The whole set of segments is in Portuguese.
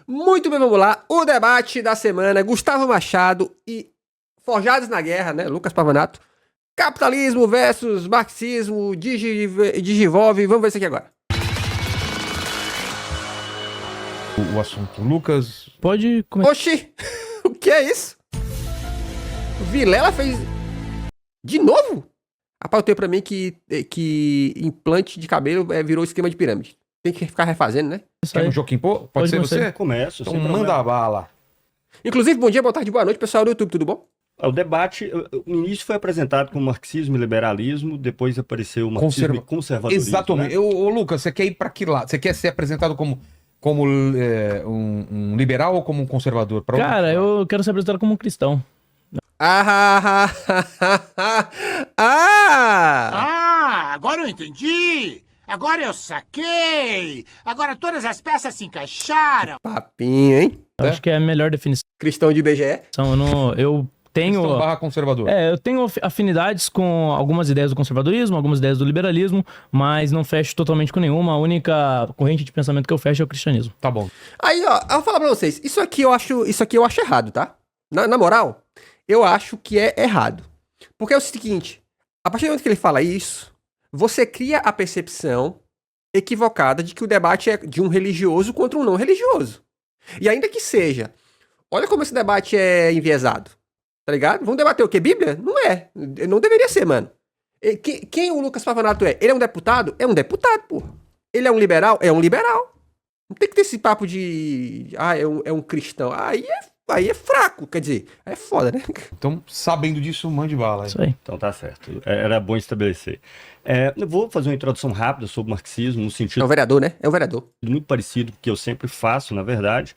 Muito bem, vamos lá. O debate da semana, Gustavo Machado e Forjados na Guerra, né? Lucas Pavanato. Capitalismo versus marxismo, Digivolve. Vamos ver isso aqui agora. O assunto. Lucas... Pode começar. Oxi! O que é isso? O Vilela fez... De novo? Apontou pra mim que implante de cabelo virou esquema de pirâmide. Tem que ficar refazendo, né? Quer no Joaquim Pô? Pode ser começar. você? Começo. Então sem manda problema. bala. Inclusive, bom dia, boa tarde, boa noite, pessoal do YouTube, tudo bom? O debate, no início foi apresentado como marxismo e liberalismo, depois apareceu o marxismo e conservadorismo. Exatamente. Né? Ô, Lucas, você quer ir pra que lado? Você quer ser apresentado como um liberal ou como um conservador? Pra onde? Cara, eu quero ser apresentado como um cristão. Agora eu entendi! Agora eu saquei! Agora todas as peças se encaixaram! Papinho, hein? Eu acho que é a melhor definição. Cristão de IBGE. Eu tenho... Cristão barra conservador. Eu tenho afinidades com algumas ideias do conservadorismo, algumas ideias do liberalismo, mas não fecho totalmente com nenhuma. A única corrente de pensamento que eu fecho é o cristianismo. Tá bom. Aí, ó, eu vou falar pra vocês. Isso aqui eu acho errado, tá? Na moral, eu acho que é errado. Porque é o seguinte, a partir do momento que ele fala isso, você cria a percepção equivocada de que o debate é de um religioso contra um não religioso. E ainda que seja, olha como esse debate é enviesado, tá ligado? Vamos debater o quê? Bíblia? Não é. Não deveria ser, mano. Quem o Lucas Pavanato é? Ele é um deputado? É um deputado, pô. Ele é um liberal? É um liberal. Não tem que ter esse papo de... é um cristão. Aí é fraco, quer dizer, aí é foda, né? Então, sabendo disso, mande bala. Isso aí. Então tá certo. Era bom estabelecer. Eu vou fazer uma introdução rápida sobre o marxismo, no É sentido o vereador, né? É o vereador. muito parecido com o que eu sempre faço, na verdade.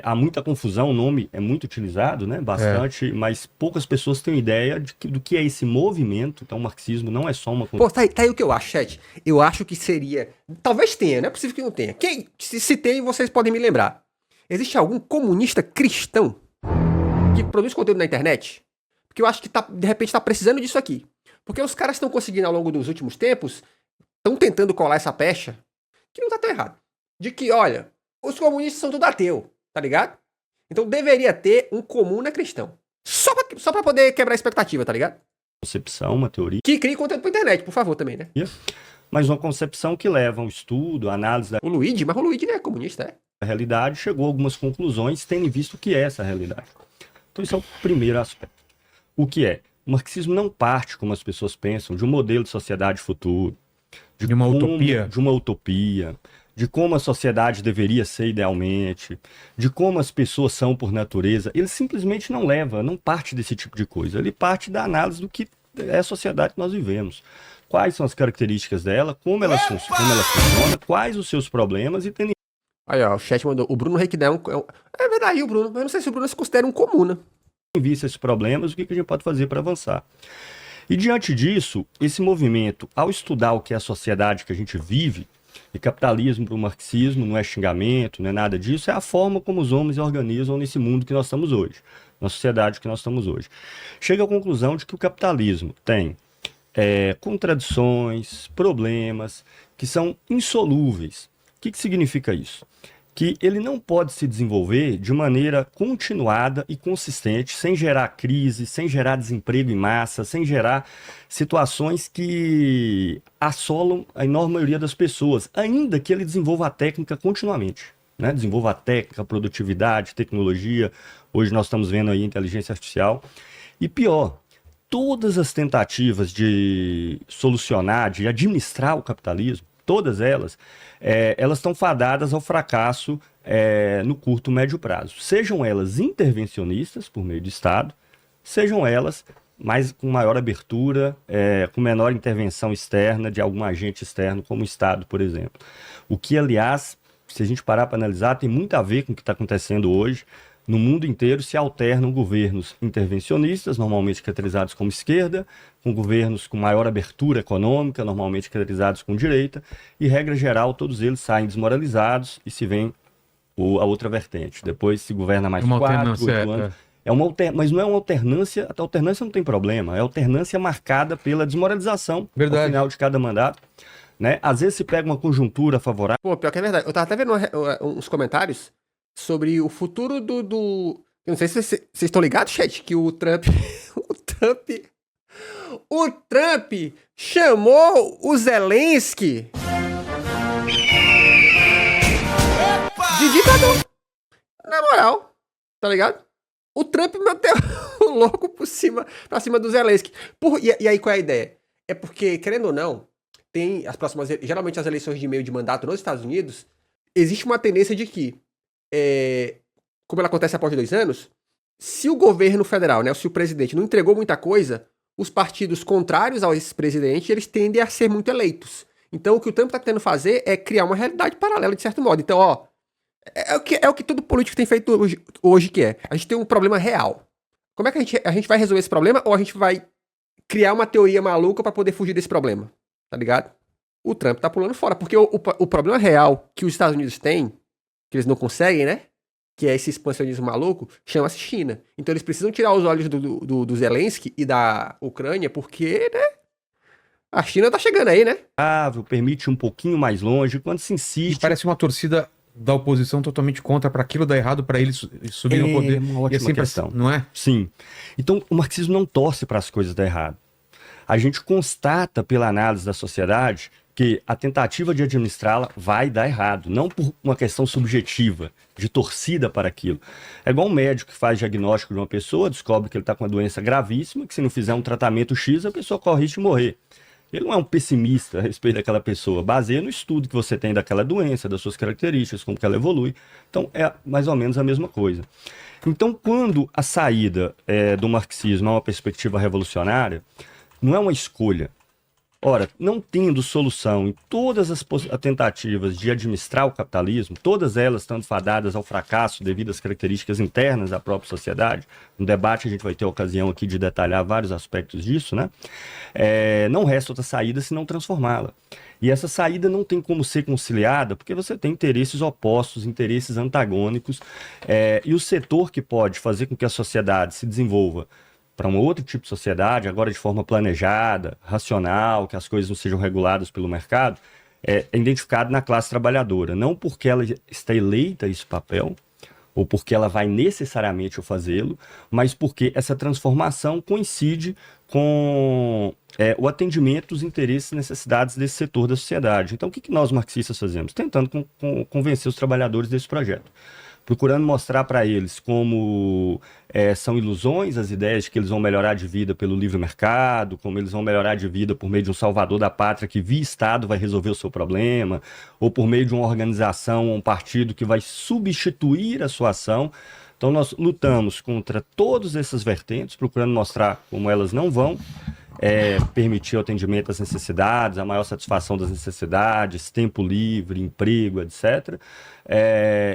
Há muita confusão, o nome é muito utilizado, né? Bastante, mas poucas pessoas têm ideia do que é esse movimento. Então, o marxismo não é só uma... Pô, tá aí o que eu acho, chat. Eu acho que seria... Talvez tenha, não é possível que não tenha. Se tem, vocês podem me lembrar. Existe algum comunista cristão que produz conteúdo na internet? Porque eu acho que de repente tá precisando disso aqui. Porque os caras estão conseguindo ao longo dos últimos tempos, estão tentando colar essa pecha, que não tá tão errado. De que, olha, os comunistas são tudo ateu, tá ligado? Então deveria ter um comuna cristão. Só pra poder quebrar a expectativa, tá ligado? concepção, uma teoria, Que crie conteúdo pra internet, por favor, também, né? mas uma concepção que leva a um estudo, a análise da Mas o Luigi não é comunista, é? realidade, chegou a algumas conclusões, tendo visto o que é essa realidade. Então, esse é o primeiro aspecto. O que é? O marxismo não parte, como as pessoas pensam, de um modelo de sociedade futuro, De uma utopia. de uma utopia, de como a sociedade deveria ser idealmente, de como as pessoas são por natureza. Ele simplesmente não parte desse tipo de coisa. Ele parte da análise do que é a sociedade que nós vivemos. Quais são as características dela, como ela funciona, quais os seus problemas e tendo Aí, ó, o chat mandou. O Bruno Reikdown é verdade, o Bruno. Mas eu não sei se o Bruno se considera um comuna. em vista esses problemas, o que a gente pode fazer para avançar. E diante disso, esse movimento, ao estudar o que é a sociedade que a gente vive, e capitalismo para o marxismo não é xingamento, não é nada disso, é a forma como os homens se organizam nesse mundo que nós estamos hoje, na sociedade que nós estamos hoje. Chega à conclusão de que o capitalismo tem contradições, problemas que são insolúveis. O que significa isso? Que ele não pode se desenvolver de maneira continuada e consistente, sem gerar crise, sem gerar desemprego em massa, sem gerar situações que assolam a enorme maioria das pessoas, ainda que ele desenvolva a técnica continuamente, né? Desenvolva a técnica, a produtividade, tecnologia. Hoje nós estamos vendo aí inteligência artificial. E pior, todas as tentativas de solucionar, de administrar o capitalismo, todas elas, elas estão fadadas ao fracasso no curto, médio prazo. Sejam elas intervencionistas, por meio do Estado, sejam elas com maior abertura, com menor intervenção externa de algum agente externo, como o Estado, por exemplo. O que, aliás, se a gente parar para analisar, tem muito a ver com o que está acontecendo hoje. No mundo inteiro se alternam governos intervencionistas, normalmente caracterizados como esquerda, com governos com maior abertura econômica, normalmente caracterizados com direita, e, regra geral, todos eles saem desmoralizados e se vem a outra vertente. Depois se governa mais Uma 4, 8 alternância, anos. Mas não é uma alternância, a alternância não tem problema, é alternância marcada pela desmoralização ao final de cada mandato. Né? Às vezes se pega uma conjuntura favorável. Pô, pior que é verdade. Eu tava até vendo uns comentários sobre o futuro do... Eu não sei se vocês estão ligados, chat, que o Trump... o Trump chamou o Zelensky de ditador. Na moral, tá ligado? O Trump meteu o louco pra cima do Zelensky. E aí, qual é a ideia? É porque, querendo ou não, tem geralmente as eleições de meio de mandato nos Estados Unidos, existe uma tendência de que, como ela acontece após 2 anos, se o governo federal, né, se o presidente não entregou muita coisa, os partidos contrários ao ex-presidente, eles tendem a ser muito eleitos. Então, o que o Trump tá tentando fazer é criar uma realidade paralela, de certo modo. Então, ó, é o que todo político tem feito hoje que é. A gente tem um problema real. Como é que a gente vai resolver esse problema, ou a gente vai criar uma teoria maluca pra poder fugir desse problema? Tá ligado? O Trump tá pulando fora, porque o problema real que os Estados Unidos têm, que eles não conseguem, né? Que é esse expansionismo maluco, chama-se China. Então eles precisam tirar os olhos do Zelensky e da Ucrânia, porque, né? A China tá chegando aí, né? Permite um pouquinho mais longe, quando se E insiste... parece uma torcida da oposição totalmente contra para aquilo dar errado, para eles subir no poder. Uma ótima e assim questão. Não é? Sim. Então, o marxismo não torce para as coisas dar errado. A gente constata pela análise da sociedade que a tentativa de administrá-la vai dar errado, não por uma questão subjetiva, de torcida para aquilo. É igual um médico que faz diagnóstico de uma pessoa, descobre que ele está com uma doença gravíssima, que se não fizer um tratamento X, a pessoa corre risco de morrer. Ele não é um pessimista a respeito daquela pessoa, baseia no estudo que você tem daquela doença, das suas características, como que ela evolui. Então, é mais ou menos a mesma coisa. Então, quando a saída do marxismo é uma perspectiva revolucionária, não é uma escolha. Ora, não tendo solução em todas as tentativas de administrar o capitalismo, todas elas estando fadadas ao fracasso devido às características internas da própria sociedade, no debate a gente vai ter a ocasião aqui de detalhar vários aspectos disso, né? Não resta outra saída senão transformá-la. E essa saída não tem como ser conciliada, porque você tem interesses opostos, interesses antagônicos, e o setor que pode fazer com que a sociedade se desenvolva para um outro tipo de sociedade, agora de forma planejada, racional, que as coisas não sejam reguladas pelo mercado, é identificado na classe trabalhadora. Não porque ela está eleita a esse papel, ou porque ela vai necessariamente fazê-lo, mas porque essa transformação coincide com o atendimento dos interesses e necessidades desse setor da sociedade. Então, o que nós marxistas fazemos? Tentando convencer os trabalhadores desse projeto. Procurando mostrar para eles como são ilusões as ideias de que eles vão melhorar de vida pelo livre mercado, como eles vão melhorar de vida por meio de um salvador da pátria que via Estado vai resolver o seu problema, ou por meio de uma organização, um partido que vai substituir a sua ação. Então nós lutamos contra todas essas vertentes, procurando mostrar como elas não vão permitir o atendimento às necessidades, a maior satisfação das necessidades, tempo livre, emprego, etc.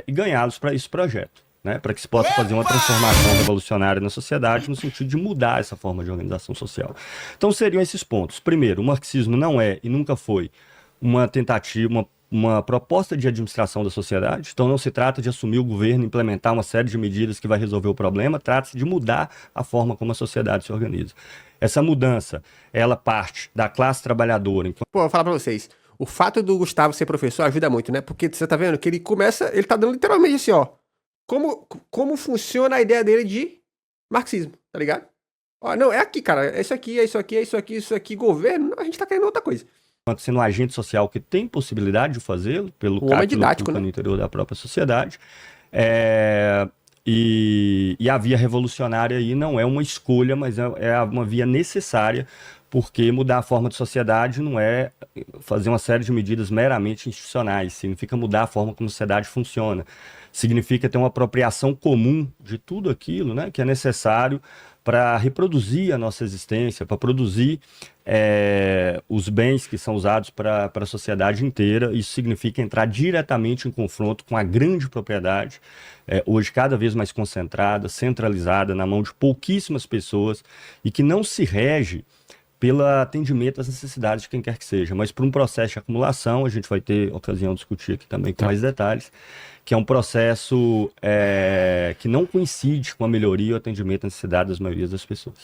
E ganhá-los para esse projeto, né? Para que se possa fazer uma transformação revolucionária na sociedade no sentido de mudar essa forma de organização social. Então seriam esses pontos. Primeiro, o marxismo não é e nunca foi uma tentativa, uma proposta de administração da sociedade. Então não se trata de assumir o governo, implementar uma série de medidas que vai resolver o problema, trata-se de mudar a forma como a sociedade se organiza. Essa mudança, ela parte da classe trabalhadora. Pô, eu vou falar pra vocês, o fato do Gustavo ser professor ajuda muito, né? Porque você tá vendo que ele tá dando literalmente assim, ó, como funciona a ideia dele de marxismo, tá ligado? Ó, não, é aqui, cara, é isso aqui, é isso aqui, é isso aqui, isso aqui, governo, a gente tá querendo outra coisa. Sendo um agente social que tem possibilidade de fazê-lo, pelo didático, né? No interior da própria sociedade. E a via revolucionária aí não é uma escolha, mas é uma via necessária, porque mudar a forma de sociedade não é fazer uma série de medidas meramente institucionais, significa mudar a forma como a sociedade funciona, significa ter uma apropriação comum de tudo aquilo, né, que é necessário para reproduzir a nossa existência, para produzir os bens que são usados para a sociedade inteira. Isso significa entrar diretamente em confronto com a grande propriedade, hoje cada vez mais concentrada, centralizada na mão de pouquíssimas pessoas e que não se rege pelo atendimento às necessidades de quem quer que seja. Mas para um processo de acumulação, a gente vai ter ocasião de discutir aqui também com mais detalhes, que é um processo que não coincide com a melhoria ou atendimento às necessidades das maioria das pessoas.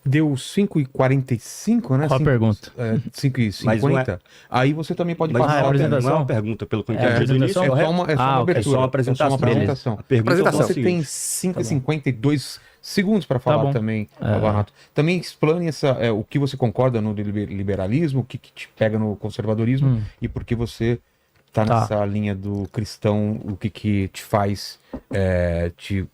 Deu 5h45, né? Qual a pergunta? 5h50. Aí você também pode Mas passar não, a apresentação? não é uma pergunta, pelo que eu É, entendi do início. apresentação? É só uma Ah, abertura. ok. É só uma apresentação. apresentação. A pergunta Apresentação. é o Você tem seguinte. 5h52 segundos para falar bom. também, Alvarrato. Também explane o que você concorda no liberalismo, o que te pega no conservadorismo e por que você tá nessa linha do cristão, o que te faz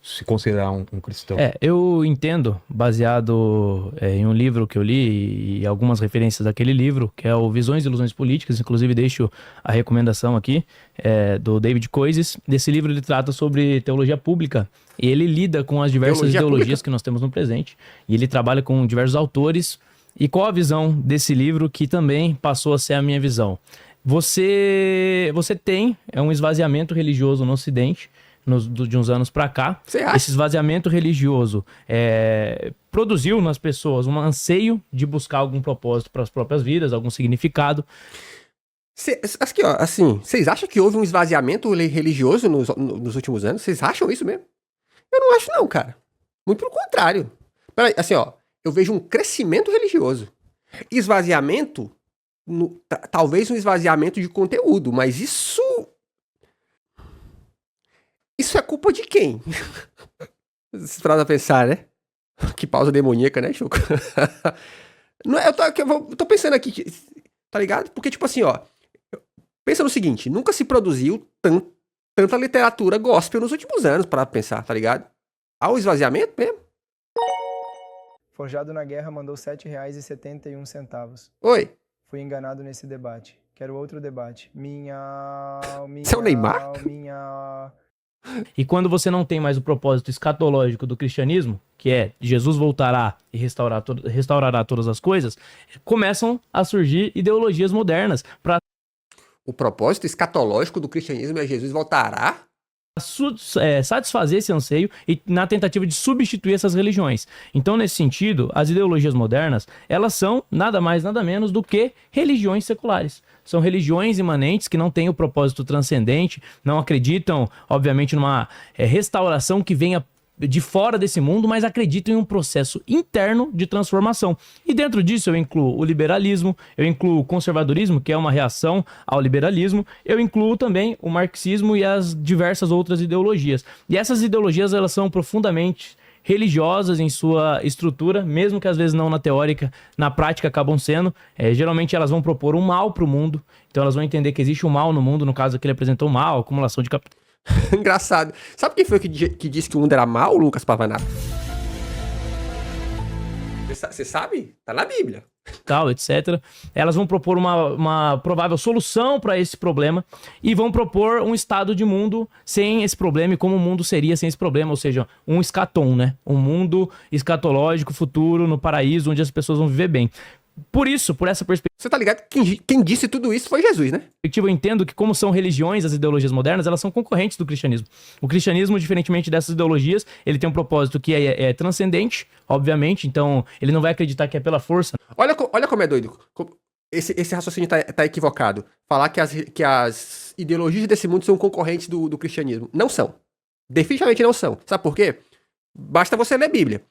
se considerar um cristão. Eu entendo, baseado em um livro que eu li e algumas referências daquele livro, que é o Visões e Ilusões Políticas, inclusive deixo a recomendação aqui, do David Koizes. Desse livro ele trata sobre teologia pública e ele lida com as diversas Teologia ideologias pública? que nós temos no presente e ele trabalha com diversos autores. E qual a visão desse livro que também passou a ser a minha visão? Você tem um esvaziamento religioso no Ocidente, de uns anos para cá. Você acha? Esse esvaziamento religioso produziu nas pessoas um anseio de buscar algum propósito para as próprias vidas, algum significado. Aqui, ó, assim, vocês acham que houve um esvaziamento religioso nos últimos anos? Vocês acham isso mesmo? Eu não acho não, cara. Muito pelo contrário. Peraí, assim, ó, eu vejo um crescimento religioso. Esvaziamento, talvez um esvaziamento de conteúdo, mas isso é culpa de quem? Vocês param pra pensar, né? Que pausa demoníaca, né, Chuco? Não, eu tô pensando aqui, tá ligado? Porque, tipo assim, ó, pensa no seguinte, nunca se produziu tanta literatura gospel nos últimos anos, para pensar, tá ligado? Há um esvaziamento mesmo? Forjado na Guerra mandou R$ 7,71. Oi? Fui enganado nesse debate. Quero outro debate. Você é o Neymar? E quando você não tem mais o propósito escatológico do cristianismo, que é Jesus voltará e restaurará todas as coisas, começam a surgir ideologias modernas para O propósito escatológico do cristianismo é Jesus voltará? satisfazer esse anseio e na tentativa de substituir essas religiões. Então, nesse sentido, as ideologias modernas, elas são nada mais, nada menos do que religiões seculares. São religiões imanentes que não têm o propósito transcendente, não acreditam, obviamente, numa restauração que venha de fora desse mundo, mas acreditam em um processo interno de transformação. E dentro disso eu incluo o liberalismo, eu incluo o conservadorismo, que é uma reação ao liberalismo, eu incluo também o marxismo e as diversas outras ideologias. E essas ideologias, elas são profundamente religiosas em sua estrutura, mesmo que às vezes não na teórica, na prática acabam sendo. Geralmente elas vão propor um mal para o mundo, então elas vão entender que existe um mal no mundo, no caso aqui ele apresentou um mal, acumulação de capital. Engraçado. Sabe quem foi que disse que o mundo era mal, Lucas Pavanato? Você sabe? Tá na Bíblia. Tal, etc. Elas vão propor uma provável solução para esse problema e vão propor um estado de mundo sem esse problema e como o mundo seria sem esse problema, ou seja, um escatom, né? Um mundo escatológico, futuro, no paraíso, onde as pessoas vão viver bem. Por isso, por essa perspectiva, Você tá ligado que quem disse tudo isso foi Jesus, né? eu entendo que como são religiões, as ideologias modernas, elas são concorrentes do cristianismo. O cristianismo, diferentemente dessas ideologias, ele tem um propósito que é transcendente, obviamente, então ele não vai acreditar que é pela força. Olha como é doido. Esse raciocínio tá equivocado. Falar que as ideologias desse mundo são concorrentes do cristianismo. Não são. Definitivamente não são. Sabe por quê? Basta você ler a Bíblia.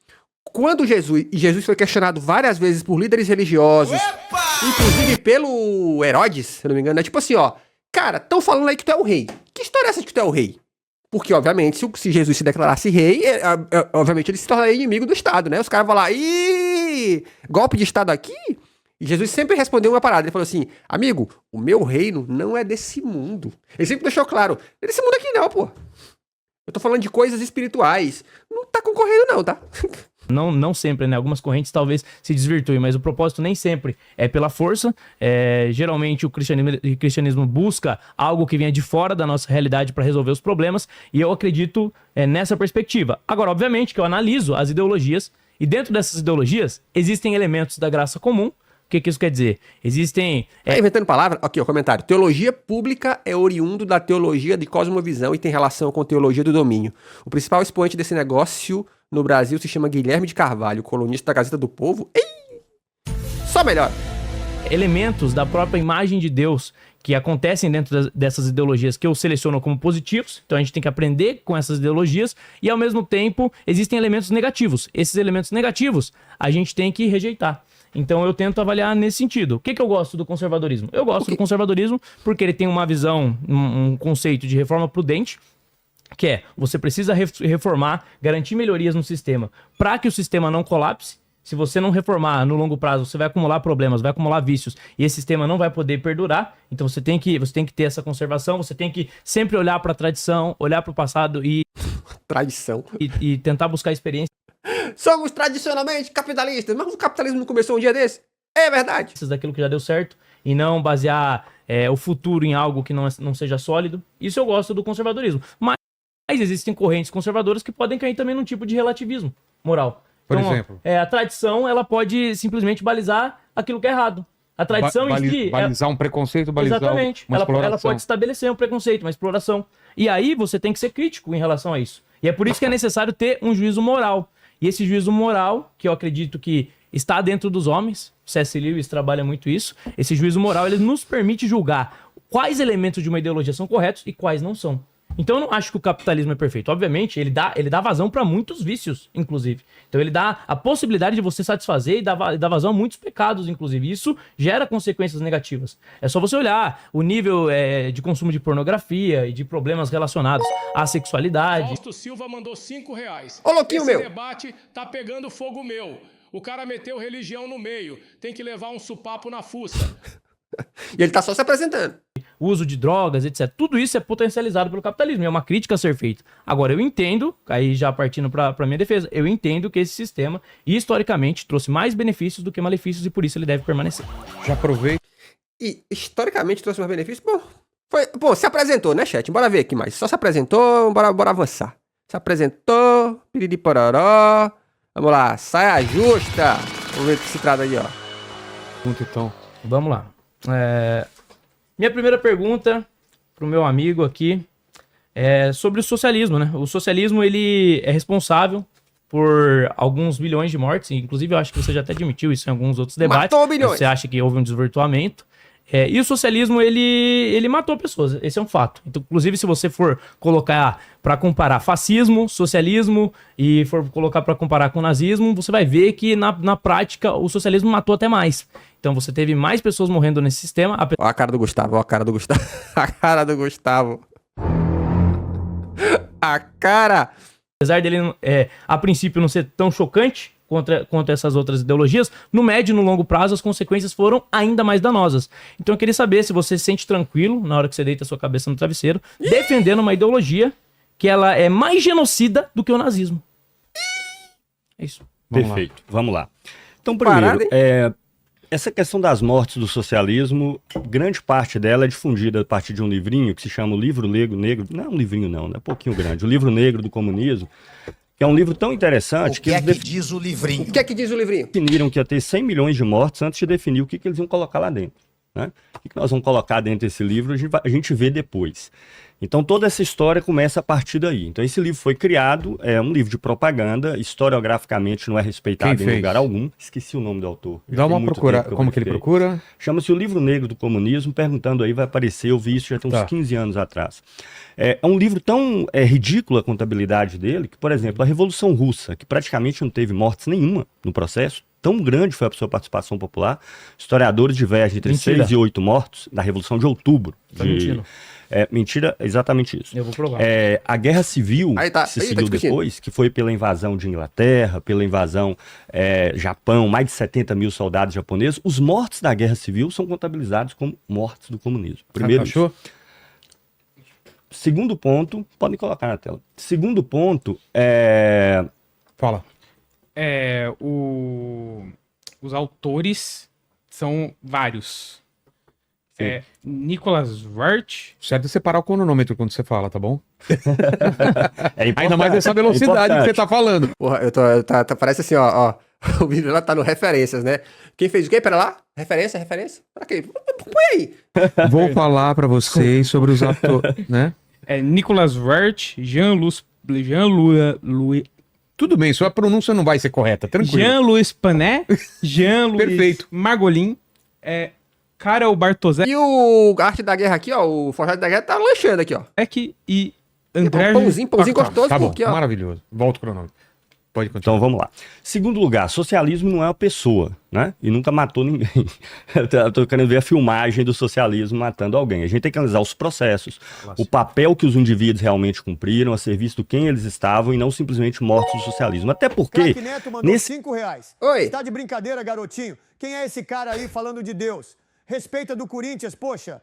Quando Jesus foi questionado várias vezes por líderes religiosos, inclusive pelo Herodes, se eu não me engano, é tipo assim, ó, cara, estão falando aí que tu é o rei. Que história é essa de que tu é o rei? Porque, obviamente, se Jesus se declarasse rei, obviamente ele se tornaria inimigo do Estado, né? Os caras vão lá, ih, golpe de Estado aqui? E Jesus sempre respondeu uma parada, ele falou assim, amigo, o meu reino não é desse mundo. Ele sempre deixou claro, não é desse mundo aqui não, pô. Eu tô falando de coisas espirituais. Não tá concorrendo não, tá? Não sempre, né? Algumas correntes talvez se desvirtuem, mas o propósito nem sempre é pela força. Geralmente o cristianismo busca algo que venha de fora da nossa realidade para resolver os problemas, e eu acredito nessa perspectiva. Agora, obviamente que eu analiso as ideologias, e dentro dessas ideologias existem elementos da graça comum. O que isso quer dizer? Existem... Tá inventando palavra? Aqui, ó, comentário. Teologia pública é oriundo da teologia de cosmovisão e tem relação com teologia do domínio. O principal expoente desse negócio no Brasil se chama Guilherme de Carvalho, colunista da Gazeta do Povo. Ei! Só melhora. Elementos da própria imagem de Deus que acontecem dentro dessas ideologias que eu seleciono como positivos, então a gente tem que aprender com essas ideologias, e ao mesmo tempo existem elementos negativos. Esses elementos negativos a gente tem que rejeitar. Então eu tento avaliar nesse sentido. O que eu gosto do conservadorismo? Eu gosto do conservadorismo porque ele tem uma visão, um conceito de reforma prudente, que é, você precisa reformar, garantir melhorias no sistema para que o sistema não colapse. Se você não reformar no longo prazo, você vai acumular problemas, vai acumular vícios e esse sistema não vai poder perdurar. Então você tem que ter essa conservação, você tem que sempre olhar para a tradição, olhar para o passado e tentar buscar experiências Somos tradicionalmente capitalistas, mas o capitalismo não começou um dia desse? É verdade. daquilo que já deu certo e não basear o futuro em algo que não seja sólido. Isso eu gosto do conservadorismo. Mas existem correntes conservadoras que podem cair também num tipo de relativismo moral. Por Então, exemplo? A tradição, ela pode simplesmente balizar aquilo que é errado. A tradição em si... Balizar um preconceito, balizar Exatamente. uma exploração. Ela pode estabelecer um preconceito, uma exploração. E aí você tem que ser crítico em relação a isso. E é por isso que é necessário ter um juízo moral. E esse juízo moral, que eu acredito que está dentro dos homens, C.S. Lewis trabalha muito isso, esse juízo moral, ele nos permite julgar quais elementos de uma ideologia são corretos e quais não são. Então eu não acho que o capitalismo é perfeito. Obviamente, ele dá vazão para muitos vícios, inclusive. Então ele dá a possibilidade de você satisfazer e dá vazão a muitos pecados, inclusive. Isso gera consequências negativas. É só você olhar o nível de consumo de pornografia e de problemas relacionados à sexualidade. Fausto Silva mandou R$5. Ô, louquinho Esse meu. debate tá pegando fogo meu. O cara meteu religião no meio. Tem que levar um supapo na fuça. E ele tá só se apresentando. Uso de drogas, etc. Tudo isso é potencializado pelo capitalismo, é uma crítica a ser feita. Agora, eu entendo, aí já partindo para minha defesa, eu entendo que esse sistema, historicamente, trouxe mais benefícios do que malefícios e por isso ele deve permanecer. Já provei. E historicamente trouxe mais benefícios. Pô, se apresentou, né, chat? Bora ver aqui mais. Só se apresentou, bora avançar. Se apresentou, piriri pororó. Vamos lá, saia justa. Vamos ver o que se trata aí, ó. Então. Vamos lá. Minha primeira pergunta pro meu amigo aqui é sobre o socialismo, né? O socialismo, ele é responsável por alguns bilhões de mortes, inclusive eu acho que você já até admitiu isso em alguns outros debates. Matou bilhões. Você acha que houve um desvirtuamento. E o socialismo, ele matou pessoas, esse é um fato. Então, inclusive, se você for colocar para comparar fascismo, socialismo e for colocar para comparar com nazismo, você vai ver que na prática o socialismo matou até mais. Então você teve mais pessoas morrendo nesse sistema. Ó a cara do Gustavo, ó a cara do Gustavo. A cara do Gustavo. A cara. Apesar dele, a princípio, não ser tão chocante contra essas outras ideologias, no médio e no longo prazo as consequências foram ainda mais danosas. Então eu queria saber se você se sente tranquilo na hora que você deita a sua cabeça no travesseiro, defendendo uma ideologia que ela é mais genocida do que o nazismo. É isso. Perfeito. Vamos lá. Então, primeiro, Parada, essa questão das mortes do socialismo, grande parte dela é difundida a partir de um livrinho que se chama O Livro Negro. Não é um livrinho não, é um pouquinho grande. O Livro Negro do Comunismo, que é um livro tão interessante O que é que diz o livrinho? O que é que diz o livrinho? definiram que ia ter 100 milhões de mortes antes de definir o que eles iam colocar lá dentro. Né? O que nós vamos colocar dentro desse livro, a gente vê depois. Então toda essa história começa a partir daí. Então esse livro foi criado, é um livro de propaganda, historiograficamente não é respeitado Quem em fez? lugar algum. Esqueci o nome do autor. Dá uma procura. Como que ele procura? Chama-se O Livro Negro do Comunismo, perguntando aí, vai aparecer, eu vi isso já tem uns 15 anos atrás. É um livro tão ridículo a contabilidade dele, que, por exemplo, a Revolução Russa, que praticamente não teve mortes nenhuma no processo, tão grande foi a sua participação popular, historiadores divergem entre 6 e 8 mortos da Revolução de Outubro. Tá mentindo. Mentira, exatamente isso. Eu vou provar. A Guerra Civil Aí tá, que se aí tá seguiu discutindo. depois, que foi pela invasão de Inglaterra, pela invasão Japão, mais de 70 mil soldados japoneses, os mortos da Guerra Civil são contabilizados como mortos do comunismo. Primeiro isso. Achou? Segundo ponto, podem colocar na tela. Segundo ponto, Fala. Os autores são vários. Nicholas Wirth. Certo é separar o cronômetro quando você fala, tá bom? importante. Ainda mais nessa velocidade que você tá falando. Porra, parece assim, ó. O vídeo lá tá no referências, né? Quem fez o quê? Pera lá. Referência? Pra quê? Põe aí. Vou falar pra vocês sobre os atores, né? Nicholas Wirth, Jean-Louis Tudo bem, sua pronúncia não vai ser correta, tranquilo. Jean-Louis Panet, Jean-Louis Perfeito. Margolin, Karel Bartosek E o Arte da Guerra aqui, ó, o Forjado da Guerra tá lanchando aqui, ó. e André... Pãozinho gostoso, Tá bom, aqui, ó. maravilhoso. Volta o cronômetro. Pode continuar. Então vamos lá. Segundo lugar, socialismo não é uma pessoa, né? E nunca matou ninguém. Eu tô querendo ver a filmagem do socialismo matando alguém. A gente tem que analisar os processos, o papel que os indivíduos realmente cumpriram, a serviço de quem eles estavam e não simplesmente mortos do socialismo. Até porque... Craque Neto mandou nesse... R$5. Oi. Tá de brincadeira, garotinho? Quem é esse cara aí falando de Deus? Respeita do Corinthians, poxa.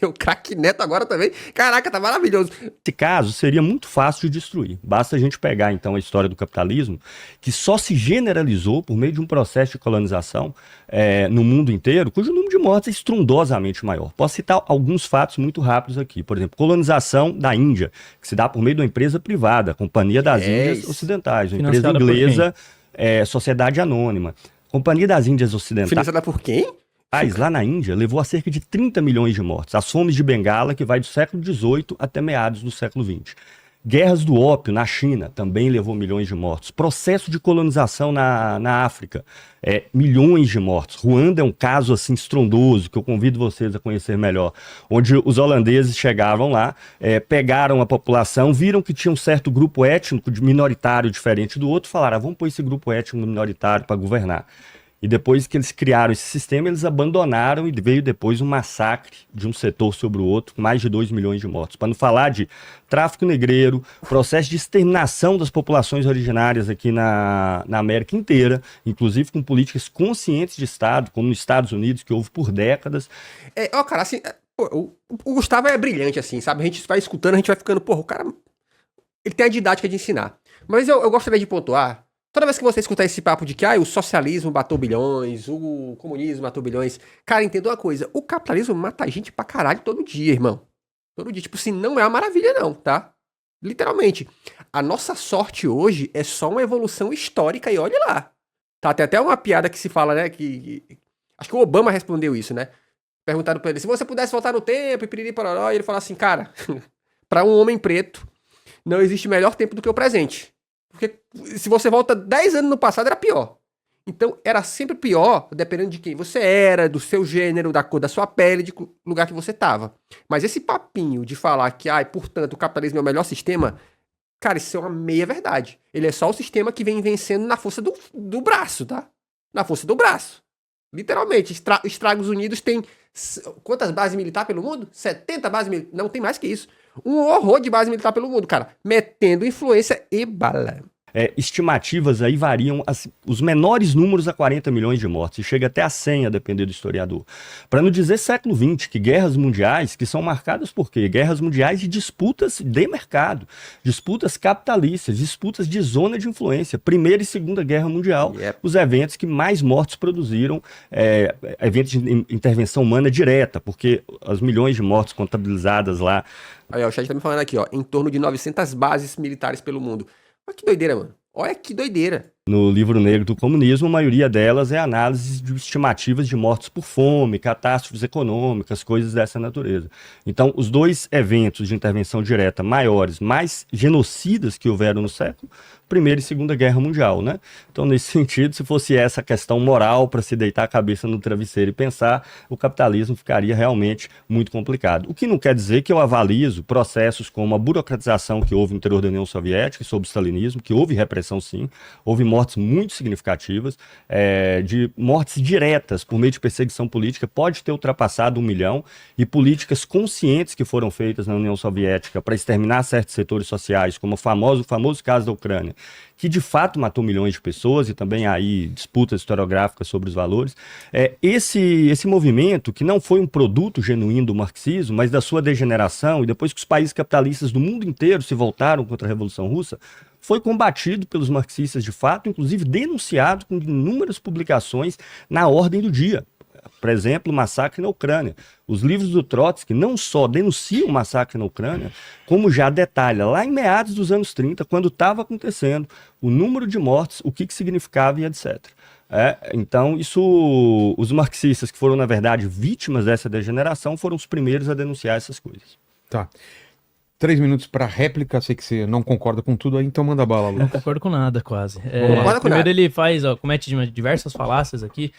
O craque Neto agora também. Caraca, tá maravilhoso. Nesse caso, seria muito fácil de destruir. Basta a gente pegar, então, a história do capitalismo, que só se generalizou por meio de um processo de colonização no mundo inteiro, cujo número de mortes é estrondosamente maior. Posso citar alguns fatos muito rápidos aqui. Por exemplo, colonização da Índia, que se dá por meio de uma empresa privada, a Companhia das Índias isso. Ocidentais, uma empresa Financiada por inglesa, Sociedade Anônima. Companhia das Índias Ocidentais... Financiada por quem? Lá na Índia, levou a cerca de 30 milhões de mortes. As fomes de Bengala, que vai do século XVIII até meados do século XX. Guerras do ópio na China, também levou milhões de mortos. Processo de colonização na África, milhões de mortos. Ruanda é um caso assim estrondoso, que eu convido vocês a conhecer melhor, onde os holandeses chegavam lá, pegaram a população, viram que tinha um certo grupo étnico minoritário diferente do outro, falaram, vamos pôr esse grupo étnico minoritário para governar. E depois que eles criaram esse sistema, eles abandonaram e veio depois um massacre de um setor sobre o outro, com mais de 2 milhões de mortos. Para não falar de tráfico negreiro, processo de exterminação das populações originárias aqui na América inteira, inclusive com políticas conscientes de Estado, como nos Estados Unidos, que houve por décadas. Cara, assim, o Gustavo é brilhante, assim, sabe? A gente vai escutando, a gente vai ficando, porra, o cara, ele tem a didática de ensinar. Mas eu gostaria de pontuar, toda vez que você escutar esse papo de que o socialismo matou bilhões, o comunismo matou bilhões, cara, entenda uma coisa, o capitalismo mata a gente pra caralho todo dia, irmão. Todo dia, tipo assim, não é uma maravilha não, tá? Literalmente. A nossa sorte hoje é só uma evolução histórica e olha lá. Tá, tem até uma piada que se fala, né, acho que o Obama respondeu isso, né? Perguntaram pra ele, se você pudesse voltar no tempo e piriri pororó, e ele falou assim, cara, pra um homem preto, não existe melhor tempo do que o presente. Porque se você volta 10 anos no passado, era pior. Então, era sempre pior, dependendo de quem você era, do seu gênero, da cor da sua pele, do lugar que você tava. Mas esse papinho de falar que, portanto, o capitalismo é o melhor sistema, cara, isso é uma meia verdade. Ele é só o sistema que vem vencendo na força do braço, tá? Na força do braço. Literalmente. Estados Unidos tem quantas bases militares pelo mundo? 70 bases militares. Não, tem mais que isso. Um horror de base militar pelo mundo, cara. Metendo influência e bala. Estimativas aí variam os menores números a 40 milhões de mortes, e chega até a 100, a depender do historiador. Para não dizer século XX, que guerras mundiais, que são marcadas por quê? Guerras mundiais de disputas de mercado, disputas capitalistas, disputas de zona de influência. Primeira e Segunda Guerra Mundial, os eventos que mais mortes produziram, eventos de intervenção humana direta, porque as milhões de mortes contabilizadas lá... Aí, ó, o chat tá me falando aqui, ó, em torno de 900 bases militares pelo mundo. Olha que doideira, mano. Olha que doideira. No livro negro do comunismo, a maioria delas é análise de estimativas de mortes por fome, catástrofes econômicas, coisas dessa natureza. Então, os dois eventos de intervenção direta maiores, mais genocidas que houveram no século, Primeira e Segunda Guerra Mundial, né? Então, nesse sentido, se fosse essa questão moral para se deitar a cabeça no travesseiro e pensar, o capitalismo ficaria realmente muito complicado. O que não quer dizer que eu avalizo processos como a burocratização que houve no interior da União Soviética, sob o stalinismo, que houve repressão sim, houve mortes muito significativas, de mortes diretas por meio de perseguição política, pode ter ultrapassado 1 milhão, e políticas conscientes que foram feitas na União Soviética para exterminar certos setores sociais, como o famoso caso da Ucrânia, que de fato matou milhões de pessoas, e também aí disputas historiográficas sobre os valores. Esse movimento, que não foi um produto genuíno do marxismo, mas da sua degeneração, e depois que os países capitalistas do mundo inteiro se voltaram contra a Revolução Russa, foi combatido pelos marxistas de fato, inclusive denunciado com inúmeras publicações na ordem do dia. Por exemplo, o massacre na Ucrânia. Os livros do Trotsky não só denunciam o massacre na Ucrânia, como já detalha lá em meados dos anos 30, quando estava acontecendo, o número de mortes, o que significava e etc. Então, os marxistas que foram, na verdade, vítimas dessa degeneração, foram os primeiros a denunciar essas coisas. Tá. 3 minutos pra réplica. Sei que você não concorda com tudo aí, então manda bala, Lu. Não concordo com nada, quase. concorda com Primeiro nada. ele comete diversas falácias aqui,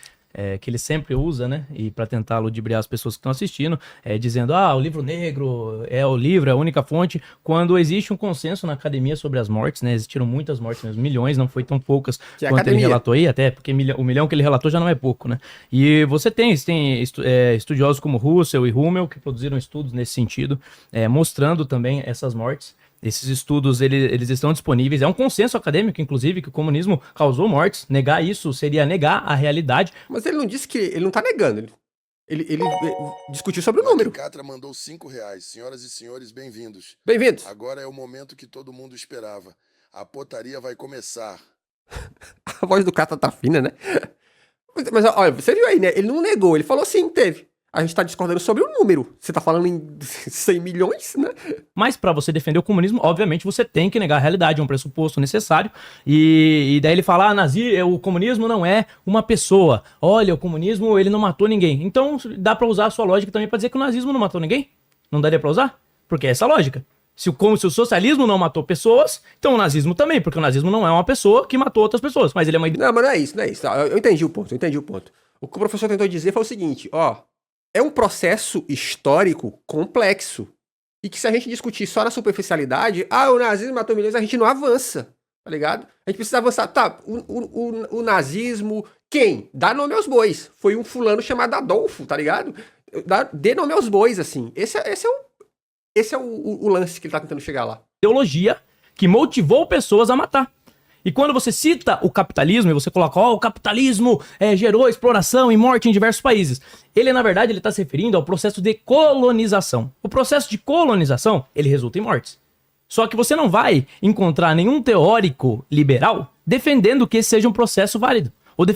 que ele sempre usa, né? E para tentar ludibriar as pessoas que estão assistindo, dizendo, o livro negro é o livro, é a única fonte, quando existe um consenso na academia sobre as mortes, né? Existiram muitas mortes mesmo, milhões, não foi tão poucas Que é quanto academia. ele relatou aí, até porque o milhão que ele relatou já não é pouco, né? E você tem estudiosos como Russell e Hummel que produziram estudos nesse sentido, mostrando também essas mortes. Esses estudos, eles estão disponíveis. É um consenso acadêmico, inclusive, que o comunismo causou mortes. Negar isso seria negar a realidade. Mas ele não disse que... Ele não tá negando. Ele discutiu sobre o número. Catra mandou R$5. Senhoras e senhores, bem-vindos. Bem-vindos. Agora é o momento que todo mundo esperava. A potaria vai começar. A voz do Catra tá fina, né? Mas olha, você viu aí, né? Ele não negou. Ele falou sim, teve. A gente tá discordando sobre o número. Você tá falando em 100 milhões, né? Mas para você defender o comunismo, obviamente você tem que negar a realidade, é um pressuposto necessário. E daí ele fala, o comunismo não é uma pessoa. Olha, o comunismo, ele não matou ninguém. Então dá para usar a sua lógica também para dizer que o nazismo não matou ninguém? Não daria para usar? Porque é essa a lógica. Se o socialismo não matou pessoas, então o nazismo também, porque o nazismo não é uma pessoa que matou outras pessoas, mas ele é uma... Não, mas não é isso. Eu entendi o ponto. O que o professor tentou dizer foi o seguinte, é um processo histórico complexo. E que se a gente discutir só na superficialidade, o nazismo matou milhões, a gente não avança, tá ligado? A gente precisa avançar. Tá, o nazismo, quem? Dá nome aos bois. Foi um fulano chamado Adolfo, tá ligado? Dê nome aos bois, assim. Esse é o lance que ele tá tentando chegar lá. Ideologia que motivou pessoas a matar. E quando você cita o capitalismo, e você coloca, o capitalismo gerou exploração e morte em diversos países. Ele, na verdade, ele está se referindo ao processo de colonização. O processo de colonização, ele resulta em mortes. Só que você não vai encontrar nenhum teórico liberal defendendo que esse seja um processo válido. Ou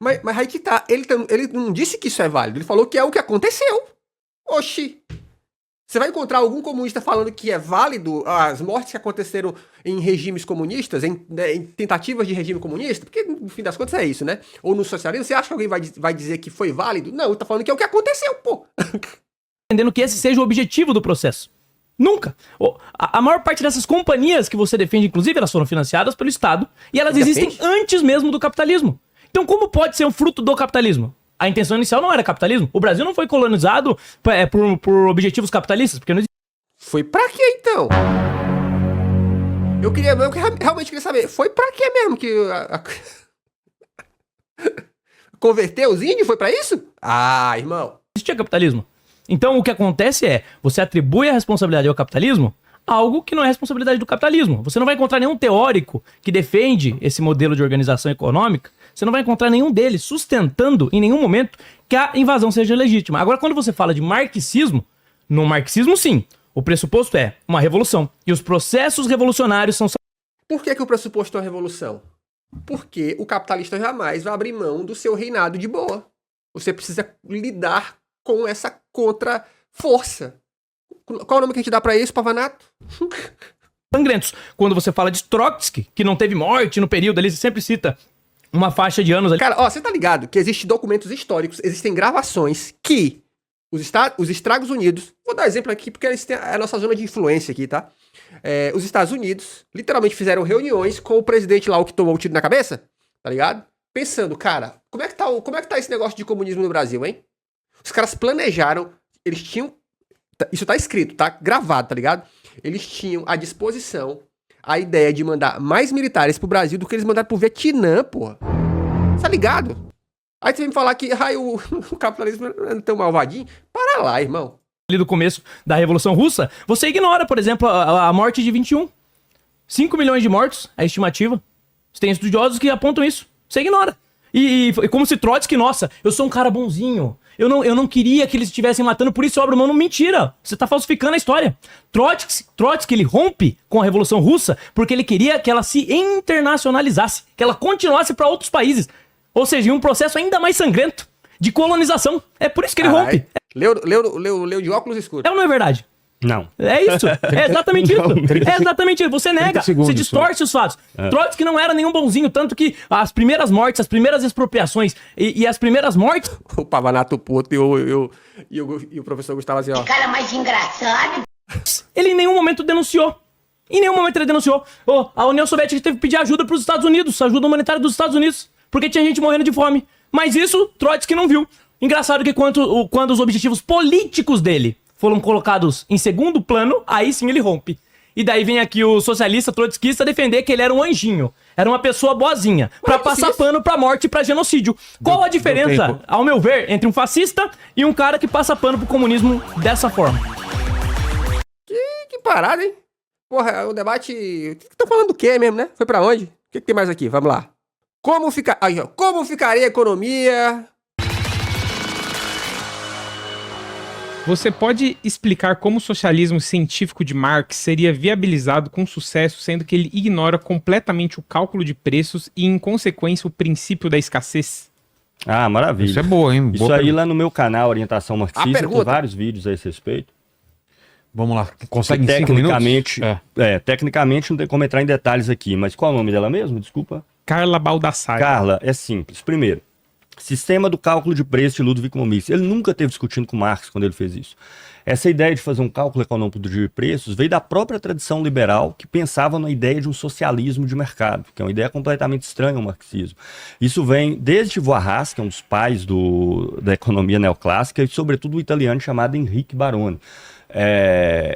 Mas aí que tá, ele não disse que isso é válido, ele falou que é o que aconteceu. Oxi. Você vai encontrar algum comunista falando que é válido as mortes que aconteceram em regimes comunistas, em tentativas de regime comunista? Porque, no fim das contas, é isso, né? Ou no socialismo, você acha que alguém vai dizer que foi válido? Não, ele tá falando que é o que aconteceu, pô. Defendendo que esse seja o objetivo do processo. Nunca. A maior parte dessas companhias que você defende, inclusive, elas foram financiadas pelo Estado e elas existem antes mesmo do capitalismo. Então, como pode ser um fruto do capitalismo? A intenção inicial não era capitalismo. O Brasil não foi colonizado por objetivos capitalistas, porque não existe. Foi pra quê, então? Eu realmente queria saber, foi pra quê mesmo que... Converter os índios, foi pra isso? Irmão. Existia capitalismo. Então, o que acontece é, você atribui a responsabilidade ao capitalismo algo que não é responsabilidade do capitalismo. Você não vai encontrar nenhum teórico que defende esse modelo de organização econômica. Você não vai encontrar nenhum deles sustentando em nenhum momento que a invasão seja legítima. Agora, quando você fala de marxismo, no marxismo, sim, o pressuposto é uma revolução. E os processos revolucionários são... Por que o pressuposto é uma revolução? Porque o capitalista jamais vai abrir mão do seu reinado de boa. Você precisa lidar com essa contra-força. Qual o nome que a gente dá pra isso, Pavanato? Sangrentos. Quando você fala de Trotsky, que não teve morte no período ali, você sempre cita uma faixa de anos ali. Cara, você tá ligado que existem documentos históricos, existem gravações que os Estados Unidos... Vou dar exemplo aqui, porque eles têm a nossa zona de influência aqui, tá? Os Estados Unidos literalmente fizeram reuniões com o presidente lá, o que tomou o tiro na cabeça, tá ligado? Pensando, cara, como é que tá esse negócio de comunismo no Brasil, hein? Os caras planejaram, eles tinham... Isso tá escrito, tá gravado, tá ligado? Eles tinham à disposição a ideia de mandar mais militares pro Brasil do que eles mandaram pro Vietnã, porra. Tá ligado? Aí você vem me falar que o capitalismo não é tão malvadinho. Para lá, irmão. Ali do começo da Revolução Russa, você ignora, por exemplo, a morte de 21. 5 milhões de mortos, a estimativa. Você tem estudiosos que apontam isso. Você ignora. E como se Trotsky, nossa, eu sou um cara bonzinho. Eu não queria que eles estivessem matando, por isso eu abro mão. Não, mentira. Você tá falsificando a história. Trotsky, ele rompe com a Revolução Russa porque ele queria que ela se internacionalizasse, que ela continuasse para outros países. Ou seja, em um processo ainda mais sangrento de colonização. É por isso que ele rompe. Leu de óculos escuros. Não é verdade? Não. É isso. É exatamente isso. É exatamente isso. Você nega. Você distorce os fatos. Trotsky não era nenhum bonzinho, tanto que as primeiras mortes, as primeiras expropriações e as primeiras mortes... O Pavanato puto e o professor Gustavo assim, ó. Que cara mais engraçado. Ele em nenhum momento denunciou. Em nenhum momento ele denunciou. A União Soviética teve que pedir ajuda para os Estados Unidos, ajuda humanitária dos Estados Unidos, porque tinha gente morrendo de fome. Mas isso, Trotsky não viu. Engraçado que quando os objetivos políticos dele foram colocados em segundo plano, aí sim ele rompe. E daí vem aqui o socialista trotskista defender que ele era um anjinho. Era uma pessoa boazinha. Pra passar pano pra morte e pra genocídio. Qual a diferença, ao meu ver, entre um fascista e um cara que passa pano pro comunismo dessa forma? Que parada, hein? Porra, o debate... Estão falando do quê mesmo, né? Foi pra onde? O que tem mais aqui? Vamos lá. Como ficaria a economia... Você pode explicar como o socialismo científico de Marx seria viabilizado com sucesso, sendo que ele ignora completamente o cálculo de preços e, em consequência, o princípio da escassez? Ah, maravilha. Isso é boa, hein? Isso aí lá no meu canal Orientação Marxista, tem vários vídeos a esse respeito. Vamos lá, consegue em 5 minutos? Tecnicamente não tem como entrar em detalhes aqui, mas qual é o nome dela mesmo? Desculpa. Carla Baldassarre. Carla, é simples. Primeiro, Sistema do Cálculo de Preço de Ludwig von Mises. Ele nunca esteve discutindo com Marx quando ele fez isso. Essa ideia de fazer um cálculo econômico de preços veio da própria tradição liberal, que pensava na ideia de um socialismo de mercado, que é uma ideia completamente estranha ao marxismo. Isso vem desde Voarras, que é um dos pais da economia neoclássica, e sobretudo o italiano chamado Enrique Baroni.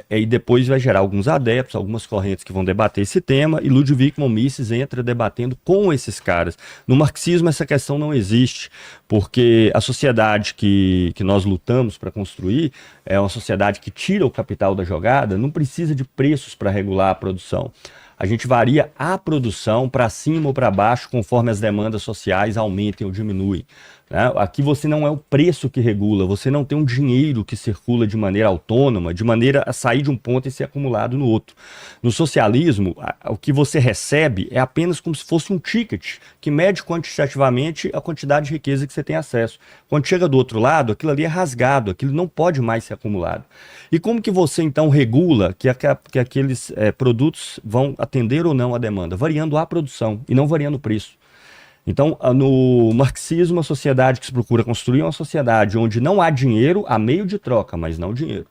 E depois vai gerar alguns adeptos, algumas correntes que vão debater esse tema, e Ludwig von Mises entra debatendo com esses caras. No marxismo essa questão não existe, porque a sociedade que nós lutamos para construir é uma sociedade que tira o capital da jogada, não precisa de preços para regular a produção. A gente varia a produção para cima ou para baixo conforme as demandas sociais aumentem ou diminuem. Né? Aqui você não é o preço que regula, você não tem um dinheiro que circula de maneira autônoma, de maneira a sair de um ponto e ser acumulado no outro. No socialismo, o que você recebe é apenas como se fosse um ticket que mede quantitativamente a quantidade de riqueza que você tem acesso. Quando chega do outro lado, aquilo ali é rasgado, aquilo não pode mais ser acumulado. E como que você então regula que aqueles produtos vão atender ou não a demanda? Variando a produção e não variando o preço. Então, no marxismo, a sociedade que se procura construir é uma sociedade onde não há dinheiro, há meio de troca, mas não dinheiro.